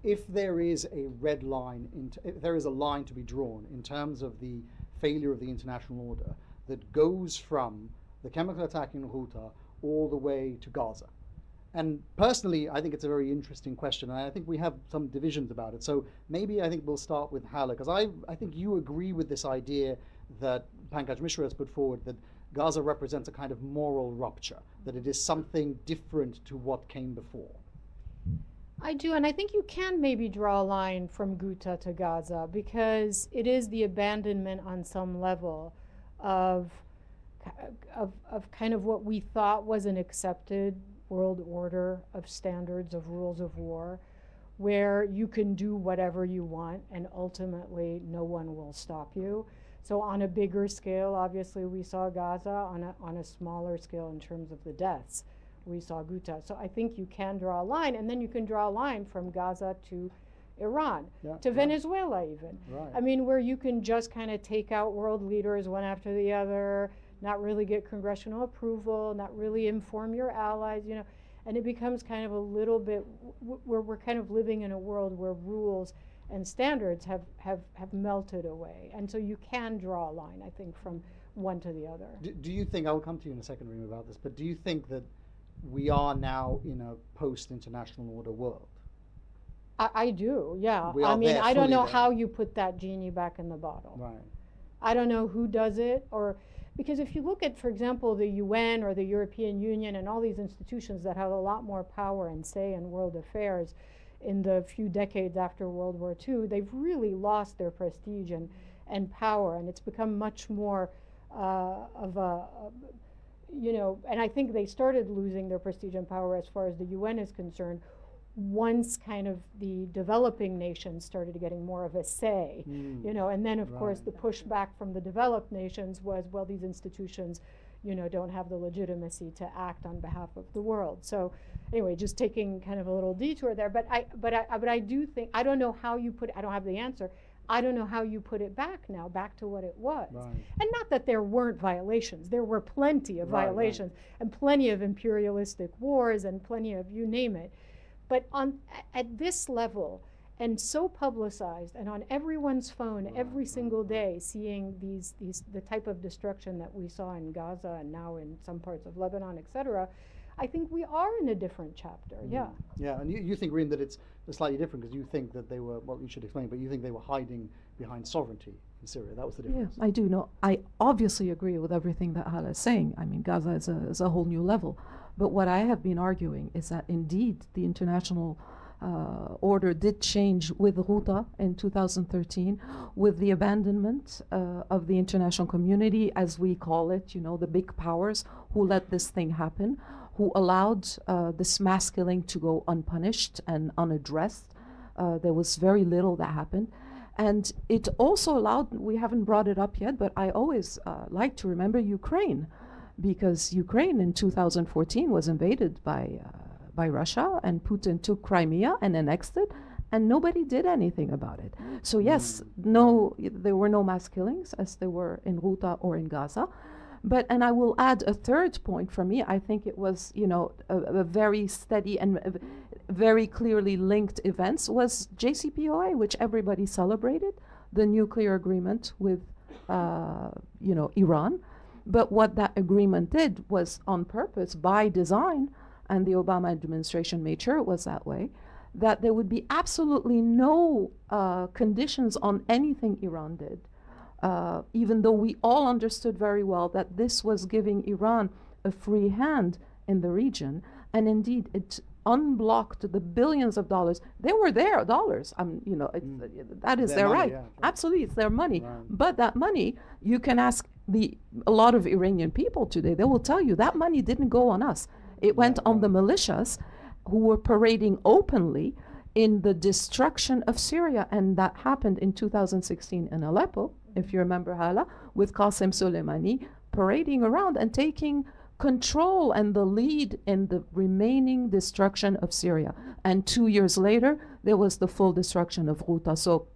if there is a red line, if there is a line to be drawn in terms of the failure of the international order that goes from the chemical attack in Ghouta all the way to Gaza. And personally, I think it's a very interesting question, and I think we have some divisions about it. So maybe I think we'll start with Hala, because I think you agree with this idea that Pankaj Mishra has put forward, that Gaza represents a kind of moral rupture, that it is something different to what came before. I do, and I think you can maybe draw a line from Ghouta to Gaza, because it is the abandonment on some level of kind of what we thought was an accepted world order of standards, of rules of war, where you can do whatever you want and ultimately no one will stop you. So on a bigger scale, obviously we saw Gaza. On a smaller scale in terms of the deaths, we saw Ghouta. So I think you can draw a line, and then you can draw a line from Gaza to Iran, to Venezuela even. Right. I mean, where you can just kind of take out world leaders one after the other, not really get congressional approval, not really inform your allies, you know. And it becomes kind of a little bit where we're kind of living in a world where rules and standards have melted away. And so you can draw a line, I think, from one to the other. Do you think, I'll come to you in a second, Rime, about this, but do you think that we are now in a post-international order world? I do, yeah. We I are mean, there, I don't fully know there. how you put that genie back in the bottle. Right. I don't know who does it, or because if you look at, for example, the UN or the European Union and all these institutions that have a lot more power and say in world affairs in the few decades after World War II, they've really lost their prestige and power, and it's become much more of a, you know, and I think they started losing their prestige and power as far as the UN is concerned once kind of the developing nations started getting more of a say, you know, and then of course the pushback from the developed nations was, well, these institutions, you know, don't have the legitimacy to act on behalf of the world. So anyway, just taking kind of a little detour there, but I do think, I don't know how you put it, I don't have the answer. I don't know how you put it back now, back to what it was. Right. And not that there weren't violations. There were plenty of violations and plenty of imperialistic wars and plenty of you name it. But at this level, and so publicized, and on everyone's phone every single day, seeing the type of destruction that we saw in Gaza and now in some parts of Lebanon, etc., I think we are in a different chapter. Yeah. Yeah, and you think, Rime, that it's slightly different because you think that they were, well, you should explain, but you think they were hiding behind sovereignty in Syria. That was the difference. Yeah, I do. No, I obviously agree with everything that Hala is saying. I mean, Gaza is a whole new level. But what I have been arguing is that indeed the international order did change with Ghouta in 2013, with the abandonment of the international community, as we call it, you know, the big powers who let this thing happen, who allowed this mass killing to go unpunished and unaddressed. There was very little that happened. And it also allowed, we haven't brought it up yet, but I always like to remember Ukraine, because Ukraine in 2014 was invaded by Russia, and Putin took Crimea and annexed it, and nobody did anything about it. So yes, no, there were no mass killings as there were in Ghouta or in Gaza. But, and I will add a third point for me, I think it was, you know, a very steady and very clearly linked events was JCPOA, which everybody celebrated, the nuclear agreement with, you know, Iran. But what that agreement did was on purpose, by design, and the Obama administration made sure it was that way, that there would be absolutely no conditions on anything Iran did, even though we all understood very well that this was giving Iran a free hand in the region. And indeed, it unblocked the billions of dollars. They were their dollars. You know, that is their money, right. yeah. Absolutely, it's their money. Right. But that money, you can ask a lot of Iranian people today, they will tell you that money didn't go on us. It went on the militias who were parading openly in the destruction of Syria. And that happened in 2016 in Aleppo, if you remember, Hala, with Qasem Soleimani parading around and taking control and the lead in the remaining destruction of Syria. And 2 years later, there was the full destruction of Ghouta. So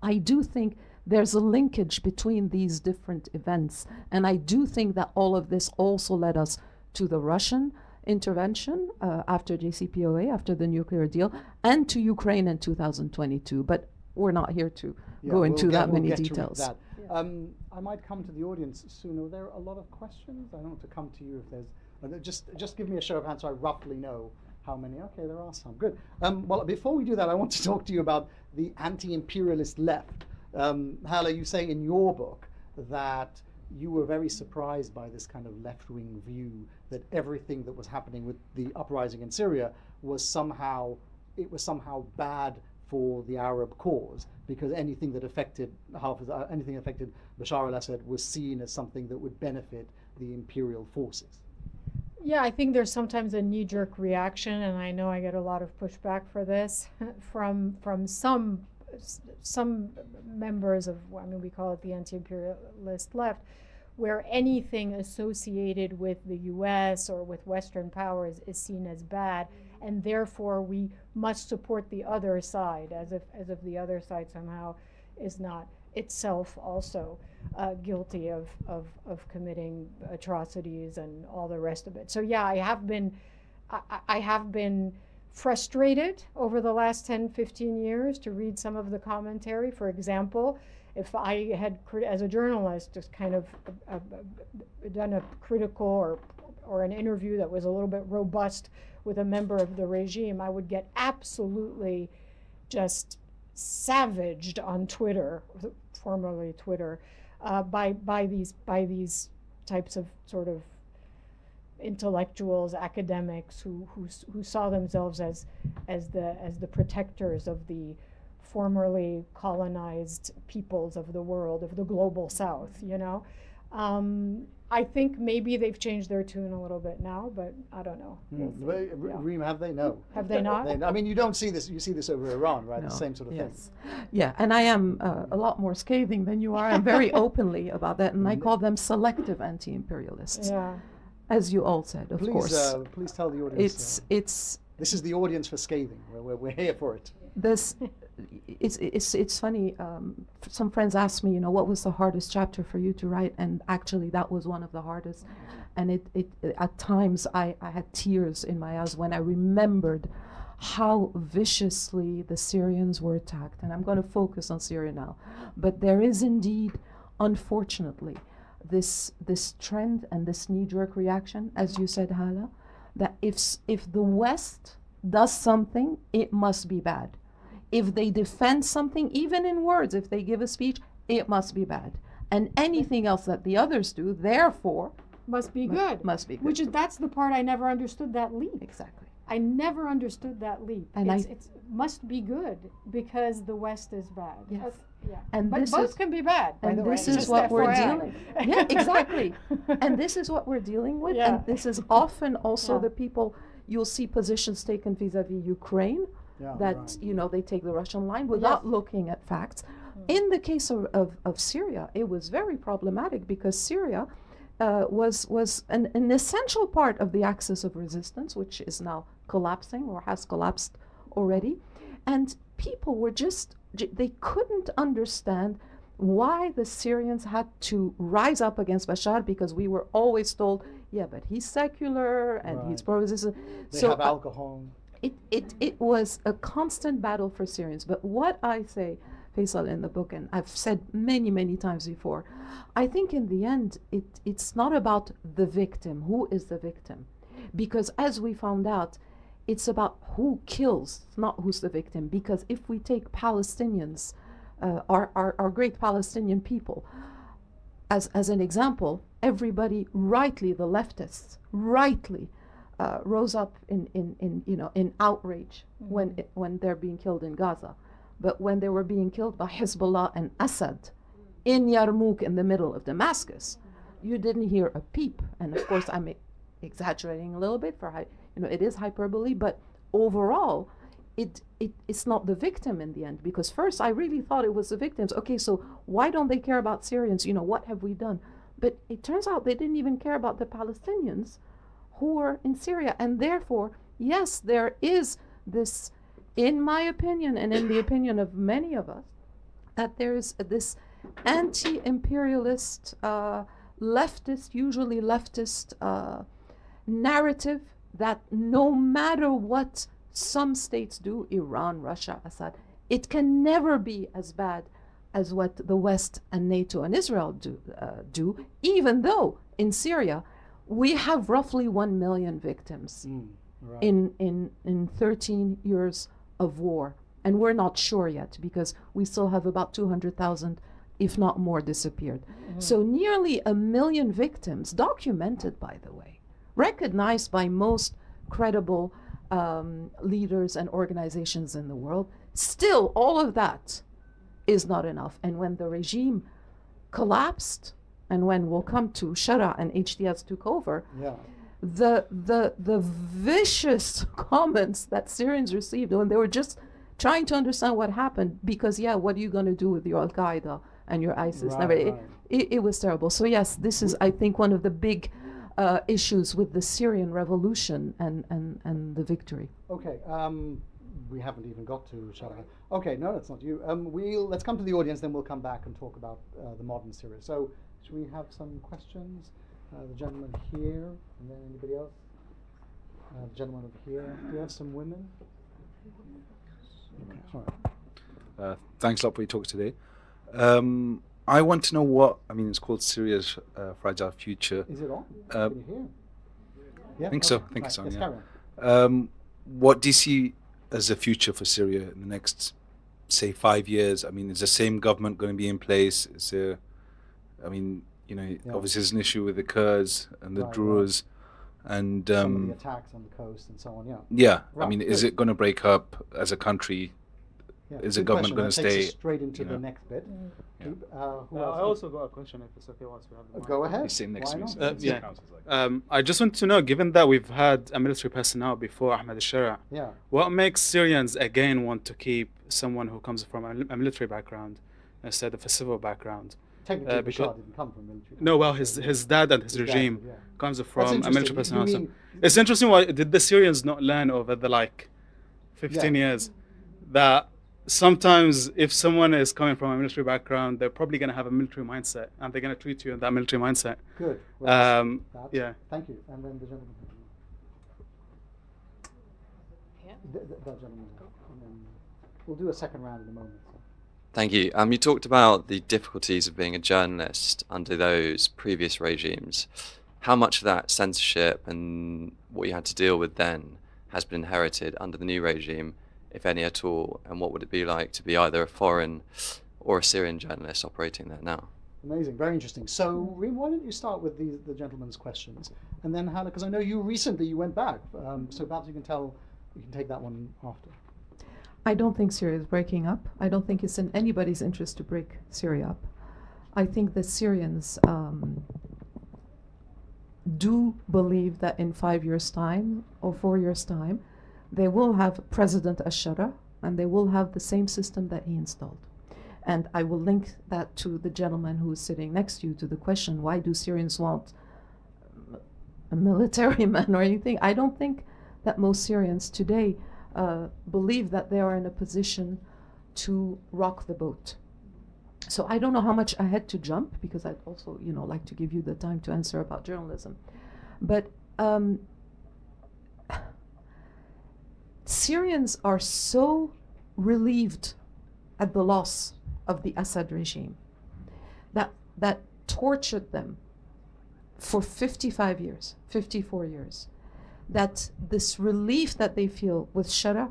I do think there's a linkage between these different events. And I do think that all of this also led us to the Russian intervention after JCPOA, after the nuclear deal, and to Ukraine in 2022. But we're not here to go into that many details. That. I might come to the audience soon. Are there a lot of questions? I don't want to come to you if there's... just give me a show of hands so I roughly know how many. Okay, there are some. Good. Well, before we do that, I want to talk to you about the anti-imperialist left. Hala, you say in your book that you were very surprised by this kind of left-wing view that everything that was happening with the uprising in Syria was somehow bad for the Arab cause, because anything that affected Bashar Al Assad was seen as something that would benefit the imperial forces. Yeah, I think there's sometimes a knee-jerk reaction, and I know I get a lot of pushback for this from some members of, I mean, we call it the anti-imperialist left, where anything associated with the US or with Western powers is seen as bad, and therefore we must support the other side, as if the other side somehow is not itself also guilty of committing atrocities and all the rest of it. So yeah, I have been frustrated over the last 10, 15 years to read some of the commentary. For example, if I had, as a journalist, just kind of done a critical or an interview that was a little bit robust with a member of the regime, I would get absolutely just savaged on Twitter, formerly Twitter, by these types of sort of intellectuals, academics who saw themselves as the protectors of the formerly colonized peoples of the world, of the global South. You know, I think maybe they've changed their tune a little bit now, but I don't know. Rime, have they? No. Have they not? I mean, you don't see this. You see this over Iran, right? No. The same sort of thing. Yeah, and I am a lot more scathing than you are. I'm very openly about that, and I call them selective anti-imperialists. Yeah. As you all said, of course. Please tell the audience. It's this is the audience for scathing. We're here for it. this. It's funny. Some friends asked me, you know, what was the hardest chapter for you to write, and actually that was one of the hardest. And it at times I had tears in my eyes when I remembered how viciously the Syrians were attacked. And I'm going to focus on Syria now, but there is indeed, unfortunately, this trend and this knee-jerk reaction, as you said, Hala, that if the West does something, it must be bad. If they defend something, even in words, if they give a speech, it must be bad. And anything else that the others do, therefore, must be good. Must be good. Which is, that's the part I never understood, that leap. Exactly. I never understood that leap. And it's must be good because the West is bad. Yes. Yeah. And but this both is, can be bad, by and the way. this is Just what we're FYI. dealing. Yeah, exactly. And this is what we're dealing with. Yeah. And this is often also Yeah. the people, you'll see positions taken vis-a-vis Ukraine, that right. you know, they take the Russian line without looking at facts. In the case of Syria, it was very problematic because Syria was an essential part of the axis of resistance, which is now collapsing or has collapsed already. And people were just, they couldn't understand why the Syrians had to rise up against Bashar, because we were always told, yeah, but he's secular and Right. he's pro-resistance. They So have alcohol. it was a constant battle for Syrians. But what I say, Faisal, in the book, and I've said many times before, I think in the end, it's not about the victim. Who is the victim? Because as we found out, it's about who kills, not who's the victim. Because if we take Palestinians, our great Palestinian people, as an example, everybody, rightly, the leftists, rightly, rose up in outrage when they're being killed in Gaza. But when they were being killed by Hezbollah and Assad in Yarmouk in the middle of Damascus, you didn't hear a peep. And of course, I'm exaggerating a little bit it is hyperbole, but overall, it's not the victim in the end. Because first, I really thought it was the victims. Okay, so why don't they care about Syrians? What have we done? But it turns out they didn't even care about the Palestinians who were in Syria. And therefore, yes, there is this, in my opinion, and in the opinion of many of us, that there is this anti-imperialist, usually leftist narrative that no matter what some states do, Iran, Russia, Assad, it can never be as bad as what the West and NATO and Israel do, even though in Syria we have roughly 1 million victims Right. in 13 years of war. And we're not sure yet because we still have about 200,000, if not more, disappeared. So nearly 1 million victims, documented, by the way, recognized by most credible leaders and organizations in the world. Still, all of that is not enough. And when the regime collapsed, and when we'll come to Shara and HTS took over, Yeah. the vicious comments that Syrians received when they were just trying to understand what happened, because what are you going to do with your Al-Qaeda and your ISIS? Right. It was terrible. So yes, this is, I think, one of the big issues with the Syrian revolution and the victory. Okay. We haven't even got to Shara. Okay, no, that's not you. Let's come to the audience, then we'll come back and talk about the modern Syria. So, should we have some questions? The gentleman here, and then anybody else? Gentleman over here. Do we have some women? Okay, all right. Thanks a lot for your talk today. I want to know it's called Syria's Fragile Future. Is it on? Can you hear? Yeah? I think so. I think it's on, Let's yeah. carry on. What do you see as a future for Syria in the next, say, 5 years? I mean, is the same government going to be in place? Is there, obviously there's an issue with the Kurds and the Right, Druze, and Some of the attacks on the coast and so on, yeah. yeah. Right, Is good. it going to break up as a country? Yeah, Is the good government question. gonna That takes us stay, straight into you the know? next bit. Yeah. Who I else? also got a question, if it's okay, once we have the mic. Go ahead. He's sitting next Why to me. not? Yeah. I just want to know, given that we've had a military personnel before Ahmed al-Shara, Yeah. what makes Syrians again want to keep someone who comes from a military background instead of a civil background? Technically, because- Bashar didn't come from military. No, well, his dad and his His dad, regime yeah. comes That's from a interesting. military You personnel. So mean- it's interesting, why did the Syrians not learn over the 15 years that sometimes if someone is coming from a military background, they're probably going to have a military mindset and they're going to treat you in that military mindset. Good. Well, that's- Yeah. Thank you. And then the gentleman. Yeah. That gentleman. And then we'll do a second round in a moment. So. Thank you. You talked about the difficulties of being a journalist under those previous regimes. How much of that censorship and what you had to deal with then has been inherited under the new regime, if any at all? And what would it be like to be either a foreign or a Syrian journalist operating there now? Amazing, very interesting. So, Rime, why don't you start with the gentleman's questions, and then Hannah, because I know you recently went back, so perhaps you can take that one after. I don't think Syria is breaking up. I don't think it's in anybody's interest to break Syria up. I think the Syrians do believe that in 5 years' time or 4 years' time, they will have President Ashara and they will have the same system that he installed. And I will link that to the gentleman who is sitting next to you, to the question, why do Syrians want a military man or anything? I don't think that most Syrians today believe that they are in a position to rock the boat. So I don't know how much I had to jump, because I'd also, like to give you the time to answer about journalism. But Syrians are so relieved at the loss of the Assad regime that tortured them for 55 years, 54 years, that this relief that they feel with Shara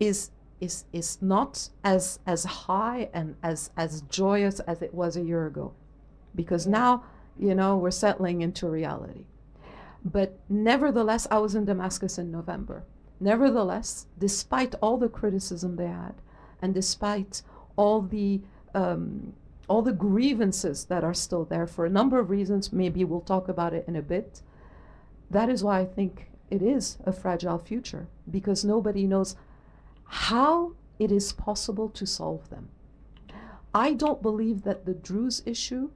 is not as high and as joyous as it was a year ago, because now we're settling into reality. But nevertheless, I was in Damascus in November. Nevertheless, despite all the criticism they had, and despite all the grievances that are still there for a number of reasons, maybe we'll talk about it in a bit, that is why I think it is a fragile future, because nobody knows how it is possible to solve them. I don't believe that the Druze issue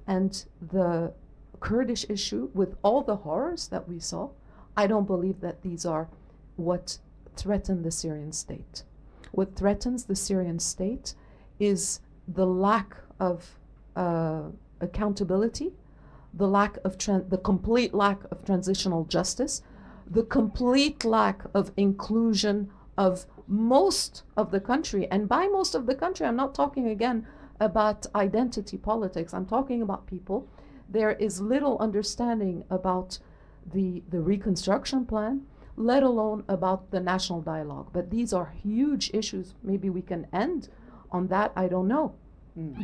and the Kurdish issue, with all the horrors that we saw, I don't believe that these are what threaten the Syrian state. What threatens the Syrian state is the lack of accountability, the complete lack of transitional justice, the complete lack of inclusion of most of the country. And by most of the country, I'm not talking again about identity politics. I'm talking about people. There is little understanding about the reconstruction plan, let alone about the national dialogue. But these are huge issues. Maybe we can end on that, I don't know.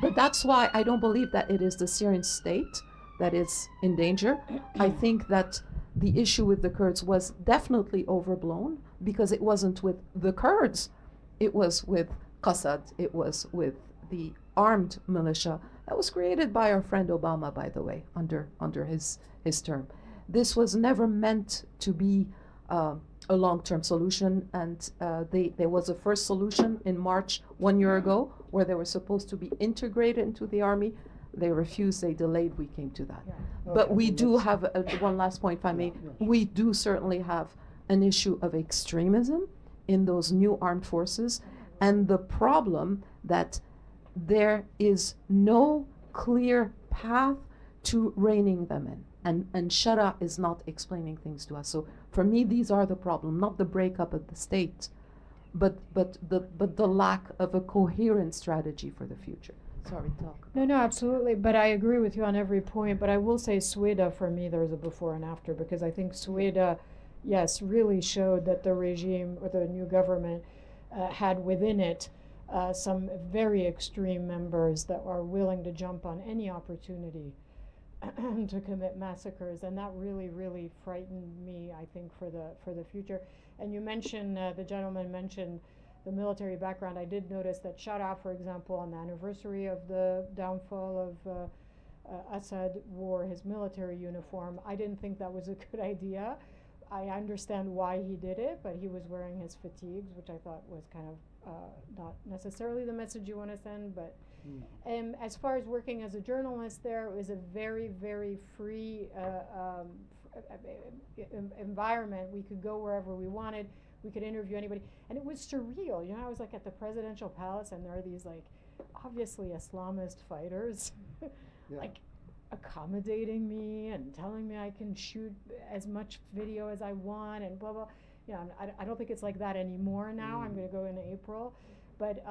But that's why I don't believe that it is the Syrian state that is in danger. I think that the issue with the Kurds was definitely overblown, because it wasn't with the Kurds, it was with Assad, it was with the armed militia that was created by our friend Obama, by the way, under his term. This was never meant to be a long-term solution, and there was a first solution in March 1 year ago, where they were supposed to be integrated into the army. They refused, they delayed, we came to that. But we do have, one last point if I may, we do certainly have an issue of extremism in those new armed forces, and the problem that there is no clear path to reining them in. And Shara is not explaining things to us. So for me, these are the problem, not the breakup of the state, but the lack of a coherent strategy for the future. Sorry, talk. No, absolutely. But I agree with you on every point. But I will say Sweda, for me, there's a before and after, because I think Sweda, yes, really showed that the regime or the new government had within it some very extreme members that are willing to jump on any opportunity to commit massacres, and that really, really frightened me, I think, for the future. And you mentioned, the gentleman mentioned the military background. I did notice that Shara, for example, on the anniversary of the downfall of Assad, wore his military uniform. I didn't think that was a good idea. I understand why he did it, but he was wearing his fatigues, which I thought was kind of not necessarily the message you want to send, but as far as working as a journalist there, it was a very, very free environment. We could go wherever we wanted. We could interview anybody. And it was surreal. You know, I was like at the presidential palace, and there are these like obviously Islamist fighters like accommodating me and telling me I can shoot as much video as I want and blah, blah. You know, I don't think it's like that anymore now. I'm going to go in April. But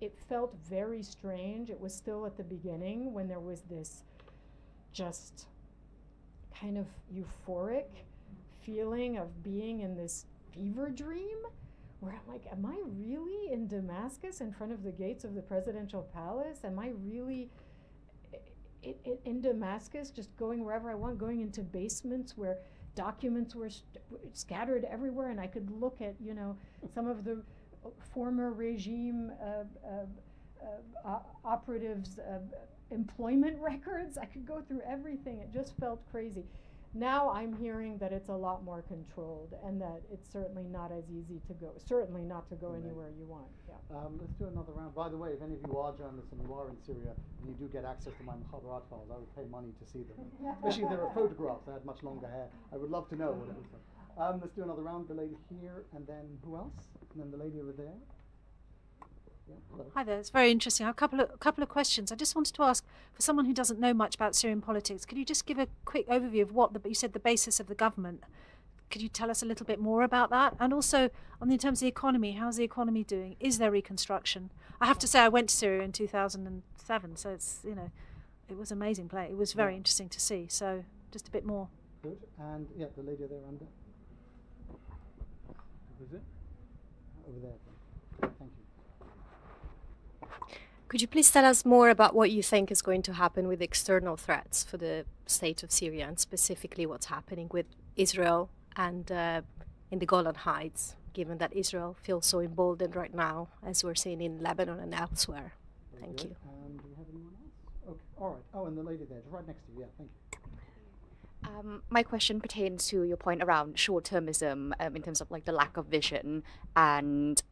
it felt very strange. It was still at the beginning when there was this just kind of euphoric feeling of being in this fever dream where I'm like, am I really in Damascus in front of the gates of the presidential palace? Am I really in Damascus just going wherever I want, going into basements where documents were scattered everywhere, and I could look at, you know, some of the former regime operatives' employment records. I could go through everything. It just felt crazy. Now I'm hearing that it's a lot more controlled, and that it's certainly not as easy to go, certainly not to go anywhere you want. Yeah. Let's do another round. By the way, if any of you are journalists and you are in Syria and you do get access to my Mukhabarat files, I would pay money to see them. Especially if there are photographs. I had much longer hair. I would love to know what it was like. Let's do another round. The lady here, and then who else? And then the lady over there. Yeah, hello. Hi there, it's very interesting. I have a couple of questions. I just wanted to ask, for someone who doesn't know much about Syrian politics, could you just give a quick overview of what you said the basis of the government? Could you tell us a little bit more about that? And also, in terms of the economy, how's the economy doing? Is there reconstruction? I have to say, I went to Syria in 2007, so it's, you know, it was an amazing place. It was very interesting to see. So just a bit more. Good. And yeah, the lady there under. Is it? Over there. Thank you. Could you please tell us more about what you think is going to happen with external threats for the state of Syria, and specifically what's happening with Israel and in the Golan Heights, given that Israel feels so emboldened right now, as we're seeing in Lebanon and elsewhere? Thank you. Do we have anyone else? Okay. All right. Oh, and the lady there, right next to you. Yeah, thank you. My question pertains to your point around short-termism in terms of like the lack of vision, and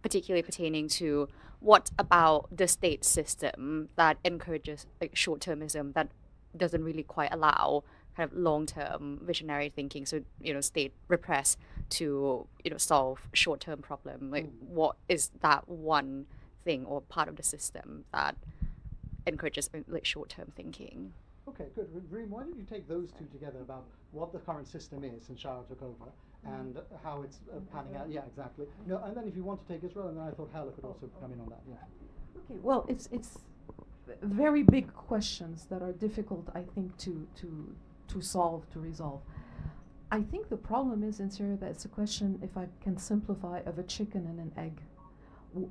particularly pertaining to what about the state system that encourages like short-termism, that doesn't really quite allow kind of long-term visionary thinking. So, you know, state repress to, you know, solve short-term problem. Like, what is that one thing or part of the system that encourages like short-term thinking? Okay, good. Rime, why don't you take those two together about what the current system is since Shara took over and how it's panning out? Yeah, exactly. No, and then if you want to take Israel, and then I thought Hala could also come in on that. Yeah. Okay. Well, it's very big questions that are difficult, I think, to solve, to resolve. I think the problem is in Syria that it's a question, if I can simplify, of a chicken and an egg.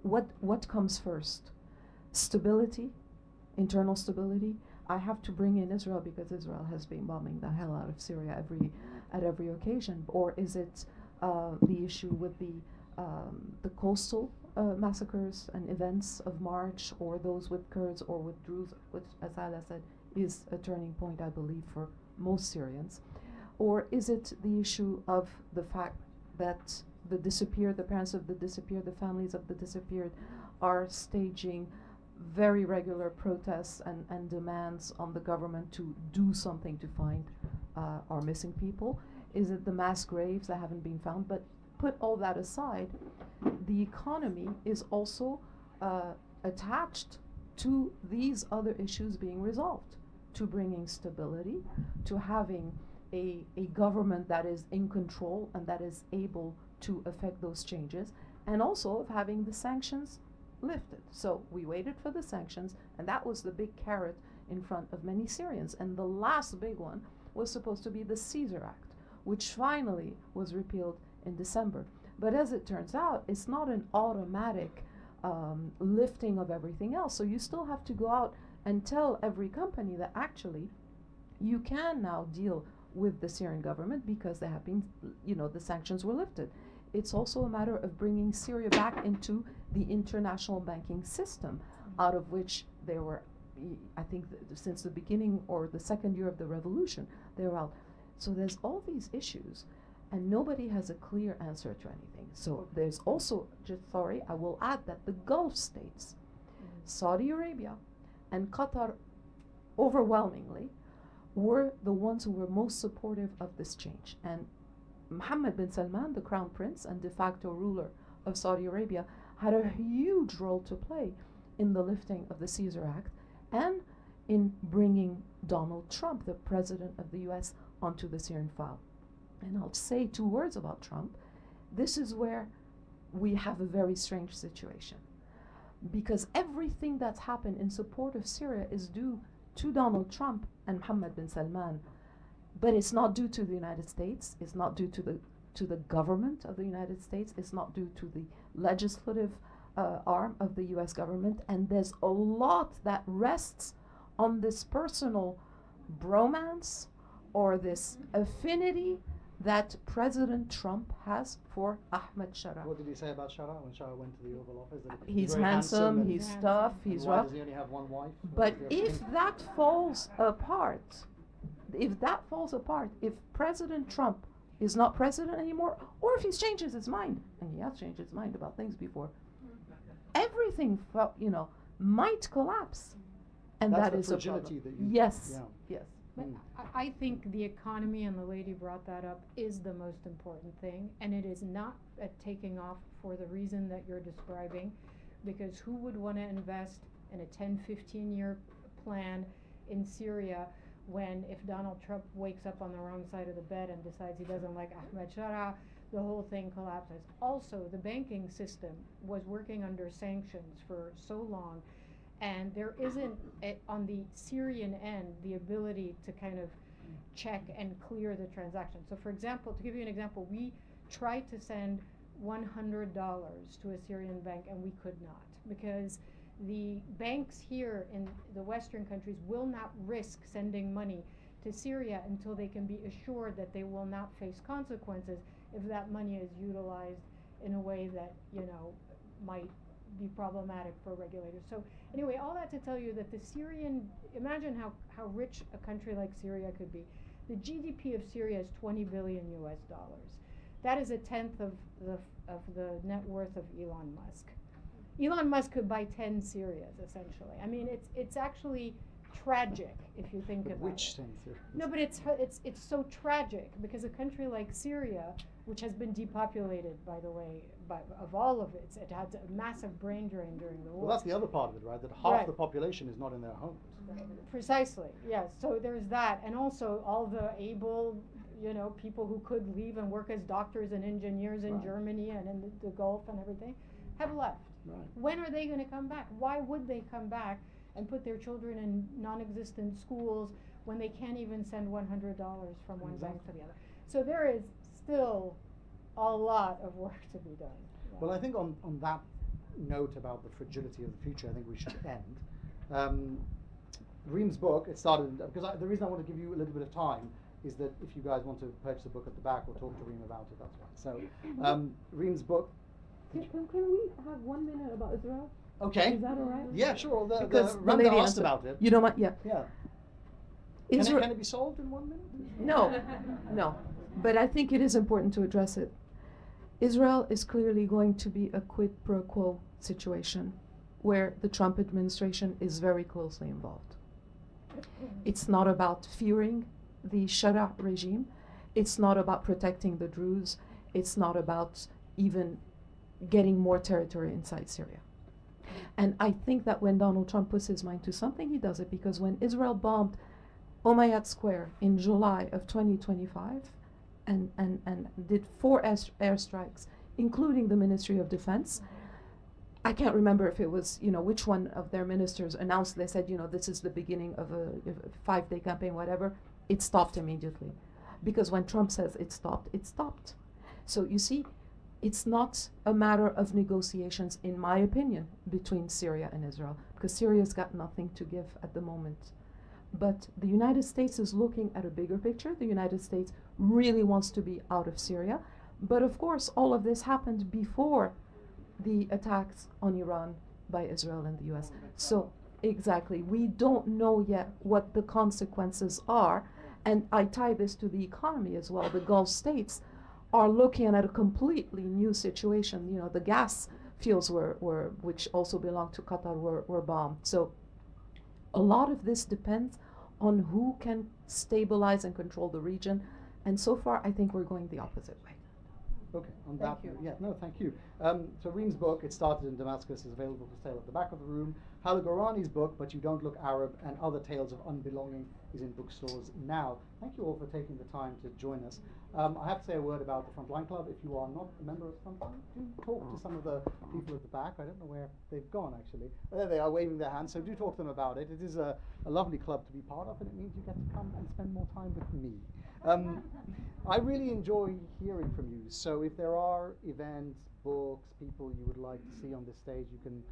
What comes first? Stability, internal stability. I have to bring in Israel because Israel has been bombing the hell out of Syria at every occasion. Or is it the issue with the coastal massacres and events of March, or those with Kurds or with Druze, which, as Al Assad is a turning point, I believe, for most Syrians? Or is it the issue of the fact that the parents of the disappeared, the families of the disappeared are staging very regular protests and demands on the government to do something to find our missing people? Is it the mass graves that haven't been found? But put all that aside, the economy is also attached to these other issues being resolved. to bringing stability, to having a government that is in control and that is able to affect those changes, and also of having the sanctions lifted. So we waited for the sanctions, and that was the big carrot in front of many Syrians. And the last big one was supposed to be the Caesar Act, which finally was repealed in December. But as it turns out, it's not an automatic lifting of everything else. So you still have to go out and tell every company that actually you can now deal with the Syrian government because they have been, the sanctions were lifted. It's also a matter of bringing Syria back into the international banking system, out of which they were, I think, since the beginning or the second year of the revolution, they were out. So there's all these issues, and nobody has a clear answer to anything. So there's also, I will add that the Gulf states, Saudi Arabia and Qatar, overwhelmingly, were the ones who were most supportive of this change. And Mohammed bin Salman, the crown prince and de facto ruler of Saudi Arabia, had a huge role to play in the lifting of the Caesar Act and in bringing Donald Trump, the president of the US, onto the Syrian file. And I'll say 2 words about Trump. This is where we have a very strange situation, because everything that's happened in support of Syria is due to Donald Trump and Mohammed bin Salman. But it's not due to the United States. It's not due to the government of the United States. It's not due to the legislative arm of the U.S. government. And there's a lot that rests on this personal bromance or this affinity that President Trump has for Ahmed Shara. What did he say about Shara when Shara went to the Oval Office? That He's very handsome, and he's tough, and he's why rough. does he only have one wife? But if that falls apart, if President Trump is not president anymore, or if he changes his mind, and he has changed his mind about things before, everything might collapse, and That's that the is a fragility problem. that you. Yes, Yeah. yes. But I think the economy, and the lady brought that up, is the most important thing, and it is not taking off for the reason that you're describing, because who would want to invest in a 10-15-year plan in Syria when, if Donald Trump wakes up on the wrong side of the bed and decides he doesn't like Ahmed Shara, the whole thing collapses. Also, the banking system was working under sanctions for so long, and there isn't, on the Syrian end, the ability to kind of check and clear the transaction. So for example, to give you an example, we tried to send $100 to a Syrian bank, and we could not, because the banks here in the Western countries will not risk sending money to Syria until they can be assured that they will not face consequences if that money is utilized in a way that, might be problematic for regulators. So anyway, all that to tell you that the Syrian, imagine how rich a country like Syria could be. The GDP of Syria is $20 billion US. That is 1/10 of the net worth of Elon Musk. Elon Musk could buy 10 Syrias, essentially. I mean, it's actually tragic if you think about Which it. 10 Syria? No, but it's so tragic because a country like Syria, which has been depopulated, by the way, of all of it had a massive brain drain during the war. Well, that's the other part of it, right? That half Right. the population is not in their homes. Precisely, yes. So there's that, and also all the able, people who could leave and work as doctors and engineers in Right. Germany and in the Gulf and everything, have left. Right. When are they going to come back? Why would they come back and put their children in non-existent schools when they can't even send $100 from one bank to the other? So there is still a lot of work to be done. Yeah. Well, I think on that note about the fragility of the future, I think we should end. Rime's book, it started, because the reason I want to give you a little bit of time is that if you guys want to purchase a book at the back or talk to Rime about it, that's why. So, Rime's book. Can we have 1 minute about Israel? Okay. Is that all right? Yeah, sure. The Because the Randa lady asked answered. about it. You know what? Yeah. Yeah. Israel. Can it be solved in 1 minute? No. But I think it is important to address it. Israel is clearly going to be a quid pro quo situation where the Trump administration is very closely involved. It's not about fearing the Shara regime. It's not about protecting the Druze. It's not about even getting more territory inside Syria. And I think that when Donald Trump puts his mind to something, he does it, because when Israel bombed Umayyad Square in July of 2025 and did 4 airstrikes, including the Ministry of Defense. I can't remember if it was, which one of their ministers announced, they said, this is the beginning of a 5-day campaign, whatever. It stopped immediately. Because when Trump says it stopped, it stopped. So you see, it's not a matter of negotiations, in my opinion, between Syria and Israel, because Syria's got nothing to give at the moment. But the United States is looking at a bigger picture. The United States really wants to be out of Syria. But of course, all of this happened before the attacks on Iran by Israel and the US. So exactly, we don't know yet what the consequences are. And I tie this to the economy as well. The Gulf states are looking at a completely new situation. The gas fields which also belong to Qatar, were bombed. So a lot of this depends on who can stabilize and control the region. And so far, I think we're going the opposite way. Okay, on that, thank you. So Rime's book, It Started in Damascus, is available for sale at the back of the room. Hala Gorani's book, But You Don't Look Arab, and Other Tales of Unbelonging, is in bookstores now. Thank you all for taking the time to join us. I have to say a word about the Frontline Club. If you are not a member of Frontline, do talk to some of the people at the back. I don't know where they've gone, actually. There they are, waving their hands, so do talk to them about it. It is a lovely club to be part of, and it means you get to come and spend more time with me. I really enjoy hearing from you, so if there are events, books, people you would like to see on this stage, you can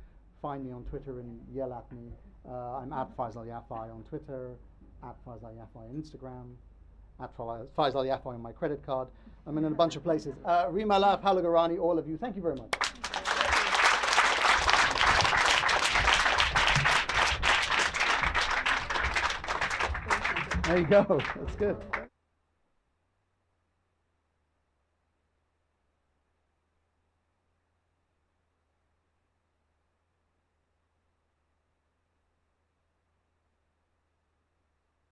find me on Twitter and yell at me. I'm at Faisal Yafai on Twitter, at Faisal Yafai on Instagram, at Faisal Yafai on my credit card. I'm in a bunch of places. Rime Allaf, Hala Gorani, all of you, thank you very much. There you go, that's good.